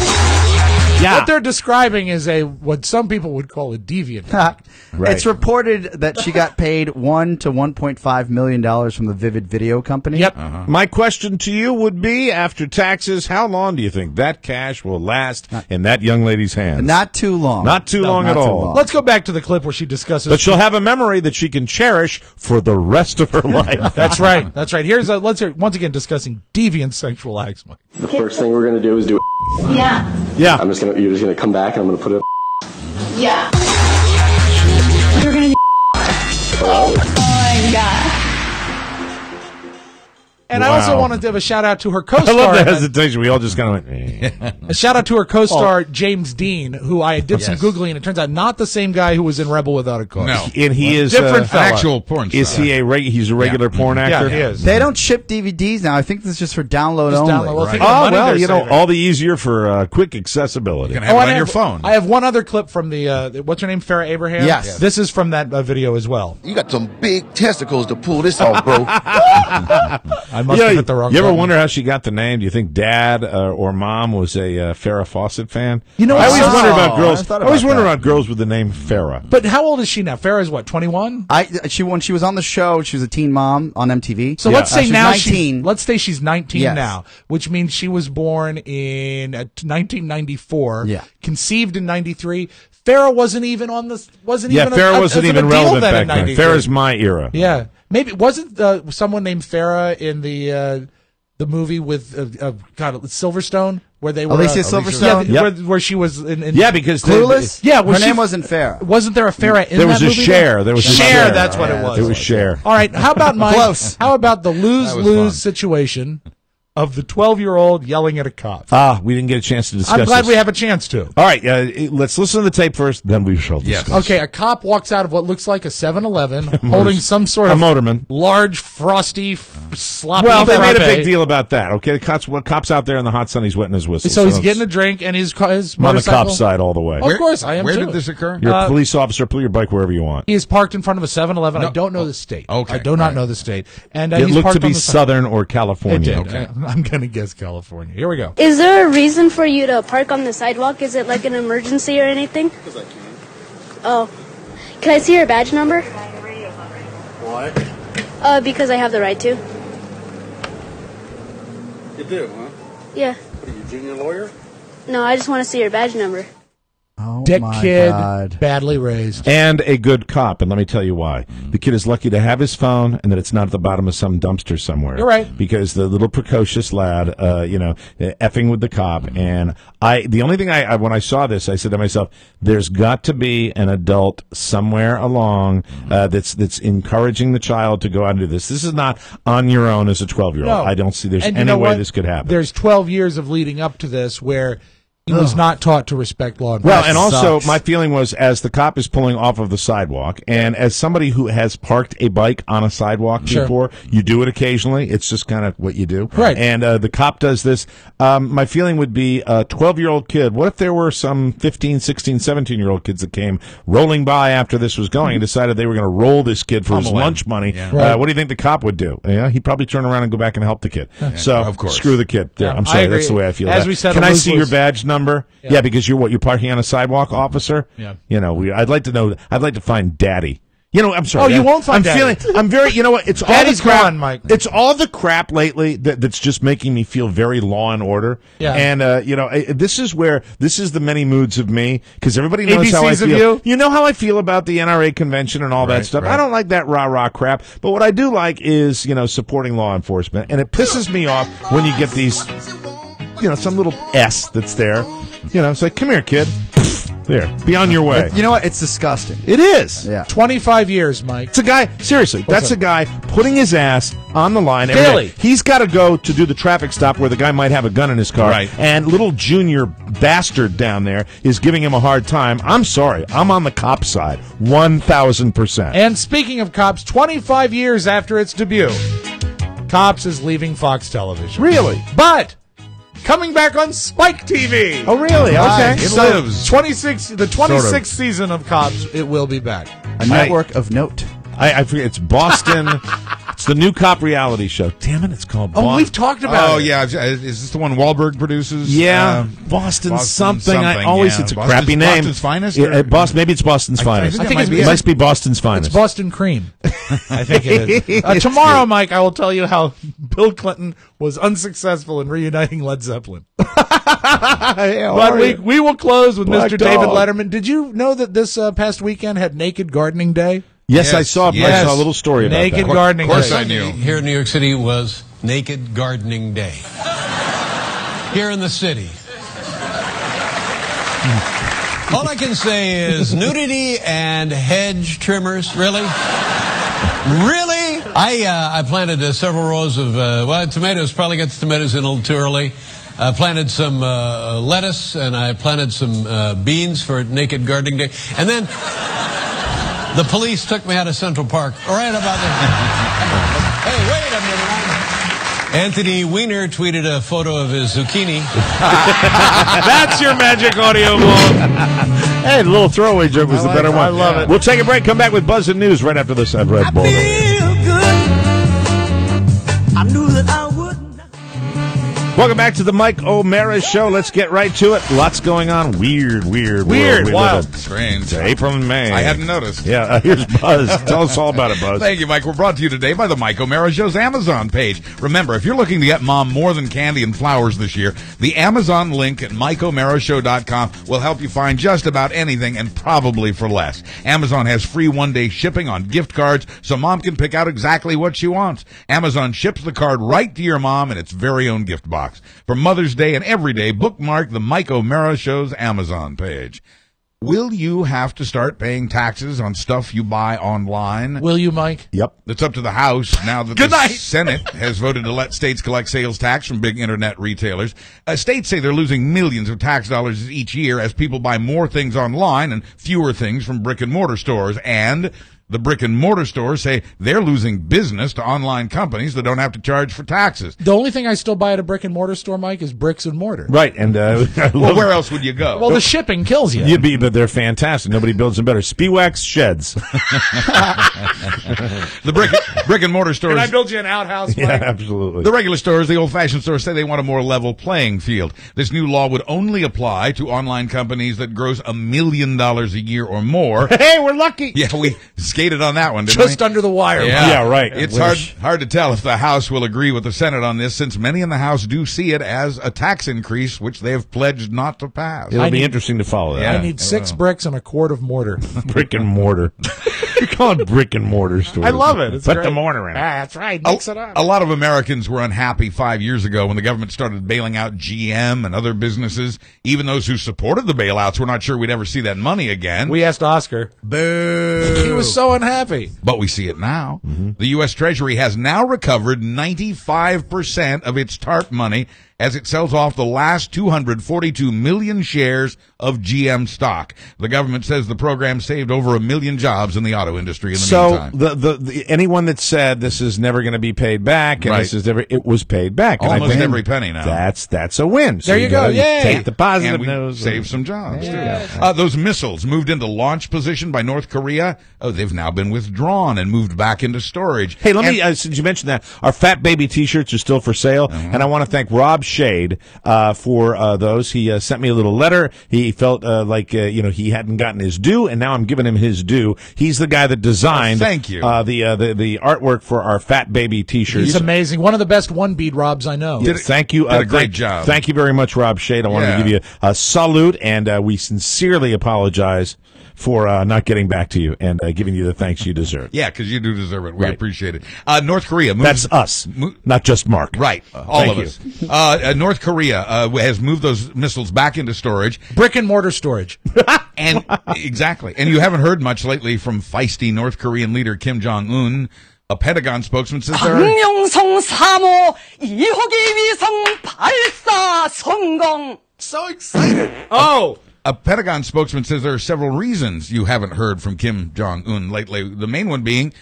What they're describing is what some people would call a deviant act. It's reported that she got paid $1 to $1.5 million from the Vivid Video Company. Yep. My question to you would be, after taxes, how long do you think that cash will last in that young lady's hands? Not too long. Not too long at all. Let's go back to the clip where she discusses. But she'll have a memory that she can cherish for the rest of her life. That's right. That's right. Let's hear once again discussing deviant sexual acts, Mike. The first thing we're going to do is do Yeah. Yeah. you're just going to come back and I'm going to put it Yeah. You're gonna. Oh my god. And I also wanted to have a shout out to her I co-star. love the hesitation. We all just kind of went, A shout out to her co-star James Dean, who I did some Googling, and it turns out not the same guy who was in Rebel Without a Cause. No. And he is different An fella. actual porn star. Is he he's a regular porn actor? Yeah, he is. They don't ship DVDs now. I think this is just for download Just only. download. Well, think of Oh, money well, they're you know, saving. all the easier for quick accessibility. You can have it and on I your have- phone. I have one other clip from the what's her name, Farrah Abraham. Yes. This is from that video as well. You got some big testicles to pull this off, bro. I must have hit the wrong. You ever button. wonder how she got the name? Do you think Dad or Mom was a Farrah Fawcett fan? You know, I always wonder about I girls. thought I always about wonder that. about girls with the name Farrah. But how old is she now? Farrah's what, 21? When she was on the show, she was a teen mom on MTV. So let's say she's now 19. let's say she's 19 Yes. now, which means she was born in 1994. Yeah. Conceived in 93. Farrah wasn't even on the Yeah, Farrah wasn't even relevant back then. 93. Farrah's my era. Yeah, maybe wasn't someone named Farrah in the movie with Silverstone where they were Alicia Silverstone? yeah, Yep. where she was in Yeah, because Clueless? yeah, Her was she- name wasn't Farrah. Wasn't there a Farrah in there that was a movie? Cher. There was a Cher. That's what it was. It was Cher. All right, how about Mike? Close. How about the That was fun. lose-lose situation of the 12-year-old yelling at a cop? We didn't get a chance to discuss I'm glad this. we have a chance to. All right, let's listen to the tape first, then we shall discuss. Okay, a cop walks out of what looks like a 7-Eleven holding some sort A of motorman. large, frosty, sloppy Well, they made a frappe. big deal about that. Okay, the cops out there in the hot sun, he's wetting his whistle. So he's it's- getting a drink and his I'm on the motorcycle. cop's side all the way. Of course, I am Where too. did this occur? You're a police officer, pull your bike wherever you want. He is parked in front of a 7-Eleven. No. I don't know the state. Okay. I do not Right. know the state. And It he's looked parked to on be the side. Southern or It California. did. Okay. I'm going to guess California. Here we go. Is there a reason for you to park on the sidewalk? Is it like an emergency or anything? Because I can. Oh. Can I see your badge number? Why? Because I have the right to. You do, huh? Yeah. What are you, junior lawyer? No, I just want to see your badge number. Oh, Dick my kid, God. badly raised. And a good cop, and let me tell you why. The kid is lucky to have his phone and that it's not at the bottom of some dumpster somewhere. You're right. Because the little precocious lad, effing with the cop. And the only thing when I saw this, I said to myself, there's got to be an adult somewhere along that's encouraging the child to go out and do this. This is not on your own as a 12-year-old. No. I don't see there's And you any know way what? this could happen. There's 12 years of leading up to this where he was not taught to respect law enforcement. Well, and also Sucks. my feeling was as the cop is pulling off of the sidewalk, and as somebody who has parked a bike on a sidewalk Sure. before, you do it occasionally. It's just kind of what you do. Right. And the cop does this. My feeling would be a 12-year-old kid. What if there were some 15, 16, 17-year-old kids that came rolling by after this was going and decided they were going to roll this kid for his Pummel him. lunch money? Yeah. Right. What do you think the cop would do? Yeah, he'd probably turn around and go back and help the kid. So of course. screw the kid. There, Yeah, I'm I sorry. agree. That's the way I feel. As about it. we said, Can a I see your lose-lose. badge number? Yeah. Yeah, because you're parking on a sidewalk, officer. Yeah. You know, I'd like to know. I'd like to find Daddy. You know, I'm sorry. Oh, you won't find Daddy. I'm very. You know what? It's Daddy's all the crap. gone, Mike. It's all the crap lately that's just making me feel very Law and Order. Yeah. And this is the many moods of me because everybody knows how I ABCs of feel. you? Know how I feel about the NRA convention and all that Right, stuff. right. I don't like that rah crap. But what I do like is supporting law enforcement, and it pisses me off when you get these. Some little S that's there. It's like, come here, kid. There, be on your way. You know what? It's disgusting. It is. Yeah. 25 years, Mike. It's a guy, seriously, that's a guy putting his ass on the line every Daily. day. He's got to go to do the traffic stop where the guy might have a gun in his car. Right. And little junior bastard down there is giving him a hard time. I'm sorry. I'm on the cop side. 1,000%. And speaking of Cops, 25 years after its debut, Cops is leaving Fox Television. Really? But coming back on Spike TV. Oh, really? Okay. It lives. The 26th season of Cops, it will be back. A network of note. I forget. It's Boston. It's the new cop reality show. Damn it, it's called Boston. Oh, we've talked about it. Oh, yeah. Is this the one Wahlberg produces? Yeah, Boston something. I always, it's a crappy name. Boston's Finest? Yeah, maybe it's Boston's Finest. I think it must be Boston's Finest. It's Boston Cream. I think it is. Tomorrow, Mike, I will tell you how Bill Clinton was unsuccessful in reuniting Led Zeppelin. But we will close with Black Mr. Dog. David Letterman. Did you know that this past weekend had Naked Gardening Day? Yes, I saw a little story about Naked that. Gardening Day. Of course I knew. Here in New York City was Naked Gardening Day. Here in the city. All I can say is nudity and hedge trimmers. Really? Really? I planted several rows of tomatoes. Probably got the tomatoes in a little too early. I planted some lettuce and I planted some beans for Naked Gardening Day. And then the police took me out of Central Park. All right, about that. Hey, wait a minute. Anthony Weiner tweeted a photo of his zucchini. That's your magic audio ball. Hey, the little throwaway joke was the better one. I love it. We'll take a break. Come back with Buzz and News right after this. I've read Bull. I knew that I would. Welcome back to the Mike O'Mara Show. Let's get right to it. Lots going on. Weird, wild, strange. It's April and May. I hadn't noticed. Yeah, here's Buzz. Tell us all about it, Buzz. Thank you, Mike. We're brought to you today by the Mike O'Mara Show's Amazon page. Remember, if you're looking to get Mom more than candy and flowers this year, the Amazon link at MikeO'MaraShow.com will help you find just about anything and probably for less. Amazon has free one-day shipping on gift cards so Mom can pick out exactly what she wants. Amazon ships the card right to your mom in its very own gift box. For Mother's Day and every day, bookmark the Mike O'Mara Show's Amazon page. Will you have to start paying taxes on stuff you buy online? Will you, Mike? Yep. It's up to the House now that the Senate has voted to let states collect sales tax from big internet retailers. States say they're losing millions of tax dollars each year as people buy more things online and fewer things from brick and mortar stores. And the brick and mortar stores say they're losing business to online companies that don't have to charge for taxes. The only thing I still buy at a brick and mortar store, Mike, is bricks and mortar. Right, and well, where else would you go? Well, the shipping kills you. But they're fantastic. Nobody builds them better. Spiwax Sheds. The brick and mortar stores. Can I build you an outhouse, Mike? Yeah, absolutely. The regular stores, the old-fashioned stores, say they want a more level playing field. This new law would only apply to online companies that gross $1 million a year or more. Hey, we're lucky. Yeah, we skated on that one, didn't we? Just under the wire. Yeah, right. It's hard to tell if the House will agree with the Senate on this, since many in the House do see it as a tax increase, which they have pledged not to pass. It'll be interesting to follow that. I need 6 bricks and a quart of mortar. Brick and mortar. You call it brick and mortar stores. I love it. It's Put great. the mortar in it. That's right. Mix it up. A lot of Americans were unhappy 5 years ago when the government started bailing out GM and other businesses. Even those who supported the bailouts were not sure we'd ever see that money again. We asked Oscar. Boo. He was so unhappy. But we see it now. Mm-hmm. The U.S. Treasury has now recovered 95% of its TARP money as it sells off the last 242 million shares of GM stock. The government says the program saved over 1 million jobs in the auto industry in the meantime. So the anyone that said this is never going to be paid back, and this is never, it was paid back. Almost and I think every penny now. That's a win. So there you go. Yay. Take the positive and we news. Save some jobs. Yeah. Those missiles moved into launch position by North Korea. Oh, they've now been withdrawn and moved back into storage. Hey, let me, since you mentioned that, our Fat Baby T-shirts are still for sale, and I want to thank Rob Shade for those. He sent me a little letter. He felt like he hadn't gotten his due, and now I'm giving him his due. He's the guy that designed thank you. The artwork for our Fat Baby T-shirts. He's amazing. One of the best one-bead Robs I know. Thank you. Did a great job. Thank you very much, Rob Shade. I wanted to give you a salute, and we sincerely apologize for not getting back to you and giving you the thanks you deserve. Yeah, because you do deserve it. We appreciate it. North Korea moves... That's us, not just Mark. Right. All of us. North Korea has moved those missiles back into storage. Brick and mortar storage. And exactly. And you haven't heard much lately from feisty North Korean leader Kim Jong-un. A Pentagon spokesman says there are... So excited. Oh! A Pentagon spokesman says there are several reasons you haven't heard from Kim Jong-un lately. The main one being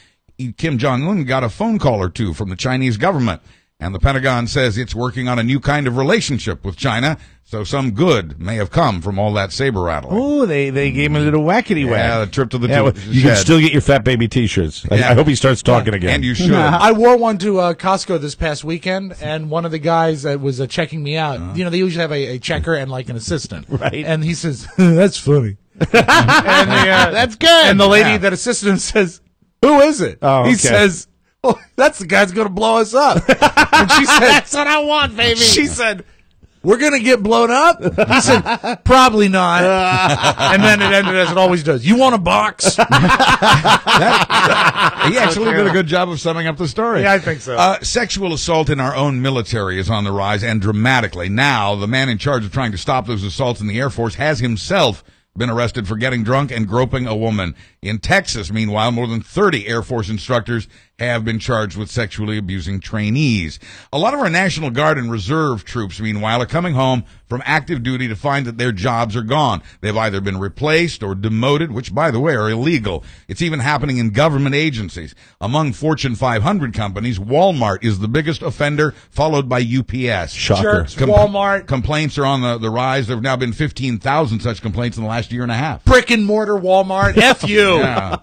Kim Jong-un got a phone call or two from the Chinese government. And the Pentagon says it's working on a new kind of relationship with China, so some good may have come from all that saber rattling. Oh, they gave him a little whackity whack. Yeah, the trip to the you can still get your Fat Baby T-shirts. I hope he starts talking again. And you should. I wore one to Costco this past weekend, and one of the guys that was checking me out, they usually have a checker and like an assistant. Right. And he says, that's funny. That's good. And the lady that assisted him says, who is it? Oh, He okay. says, well, that's the guy's going to blow us up. And she said, That's what I want, baby. She said, we're going to get blown up? He said, probably not. And then it ended as it always does. You want a box? He actually did a good job of summing up the story. Yeah, I think so. Sexual assault in our own military is on the rise, and dramatically. Now, the man in charge of trying to stop those assaults in the Air Force has himself been arrested for getting drunk and groping a woman. In Texas, meanwhile, more than 30 Air Force instructors have been charged with sexually abusing trainees. A lot of our National Guard and Reserve troops, meanwhile, are coming home from active duty to find that their jobs are gone. They've either been replaced or demoted, which, by the way, are illegal. It's even happening in government agencies. Among Fortune 500 companies, Walmart is the biggest offender, followed by UPS. Shocker. Jerks, Walmart. Complaints are on the rise. There have now been 15,000 such complaints in the last year and a half. Brick and mortar Walmart. F you. Yeah.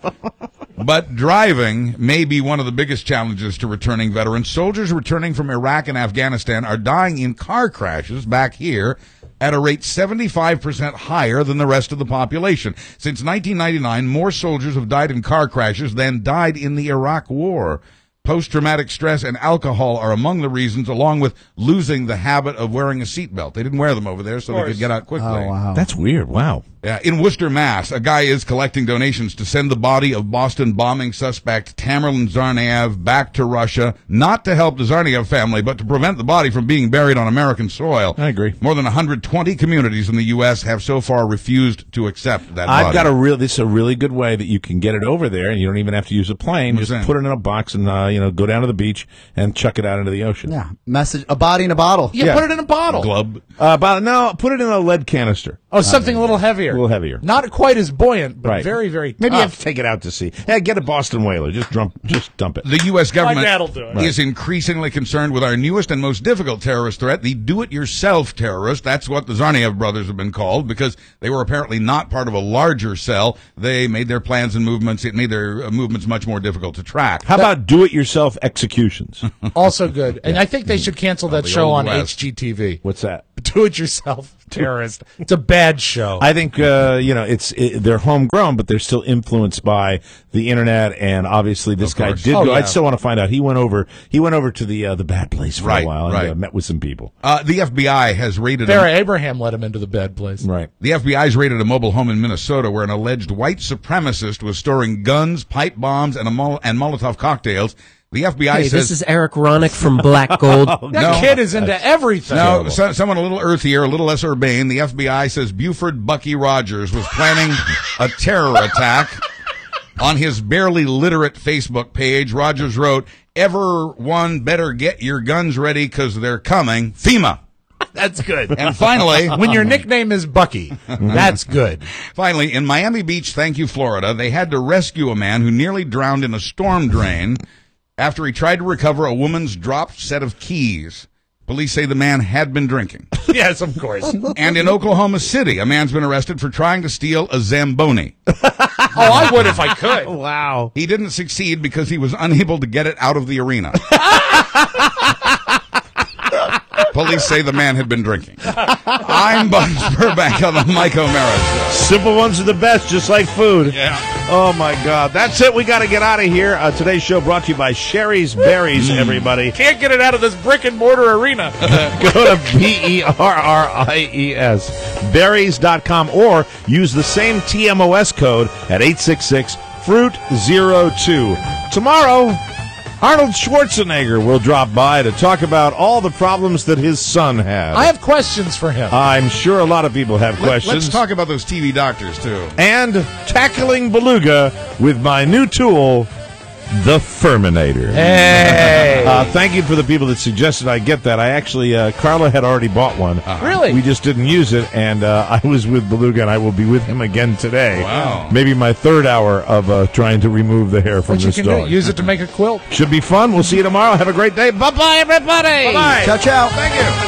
But driving may be one of the biggest challenges to returning veterans. Soldiers returning from Iraq and Afghanistan are dying in car crashes back here at a rate 75% higher than the rest of the population. Since 1999, more soldiers have died in car crashes than died in the Iraq War. Post-traumatic stress and alcohol are among the reasons, along with losing the habit of wearing a seatbelt. They didn't wear them over there so they could get out quickly. Oh, wow. That's weird. Wow. Yeah, in Worcester, Mass., a guy is collecting donations to send the body of Boston bombing suspect Tamerlan Tsarnaev back to Russia, not to help the Tsarnaev family, but to prevent the body from being buried on American soil. I agree. More than 120 communities in the U.S. have so far refused to accept that body. I've got this is a really good way that you can get it over there, and you don't even have to use a plane. What's Just that? put it in a box and go down to the beach and chuck it out into the ocean. Yeah. A body in a bottle. Yeah, put it in a bottle. Glub. No, put it in a lead canister. Oh, something a little heavier. A little heavier. Not quite as buoyant, but Right. very, very Maybe you tough. have to take it out to sea. Yeah, get a Boston whaler. Just dump it. The U.S. government dad'll do it. is increasingly concerned with our newest and most difficult terrorist threat, the do-it-yourself terrorist. That's what the Tsarnaev brothers have been called because they were apparently not part of a larger cell. They made their plans and movements. It made their movements much more difficult to track. How about do-it-yourself executions? Also good. And I think they should cancel that the show Old on West. HGTV. What's that? Do-it-yourself terrorist. It's a bad show. I think they're homegrown, but they're still influenced by the internet, and obviously this guy course. did Oh, go. yeah. I still want to find out. He went over to the bad place for Right, a while and right. met with some people. The FBI has raided Farrah Abraham led him into the bad place. Right. The FBI's raided a mobile home in Minnesota where an alleged white supremacist was storing guns, pipe bombs, and Molotov cocktails. The FBI Hey, says... this is Eric Ronick from Black Gold. That kid is into everything. No, someone a little earthier, a little less urbane. The FBI says Buford Bucky Rogers was planning a terror attack. On his barely literate Facebook page, Rogers wrote, "Everyone better get your guns ready because they're coming. FEMA." That's good. And finally... when your nickname is Bucky, that's good. Finally, in Miami Beach, thank you, Florida, they had to rescue a man who nearly drowned in a storm drain after he tried to recover a woman's dropped set of keys. Police say the man had been drinking. Yes, of course. And in Oklahoma City, a man's been arrested for trying to steal a Zamboni. Oh, I would if I could. Wow. He didn't succeed because he was unable to get it out of the arena. Police say the man had been drinking. I'm Buzz Burbank on the Mike O'Mara Show. Simple ones are the best, just like food. Yeah. Oh, my God. That's it. We got to get out of here. Today's show brought to you by Sherry's Berries, everybody. Can't get it out of this brick and mortar arena. Go to Berries, berries.com, or use the same TMOS code at 866-FRUIT02. Tomorrow, Arnold Schwarzenegger will drop by to talk about all the problems that his son has. I have questions for him. I'm sure a lot of people have questions. Let's talk about those TV doctors, too. And tackling beluga with my new tool, the Furminator. Hey! Thank you for the people that suggested I get that. I actually, Carla had already bought one. Really? We just didn't use it, and I was with Beluga, and I will be with him again today. Wow. Maybe my third hour of trying to remove the hair from What you this can dog. do, use it to make a quilt. Should be fun. We'll see you tomorrow. Have a great day. Bye-bye, everybody. Bye-bye. Ciao, ciao. Thank you.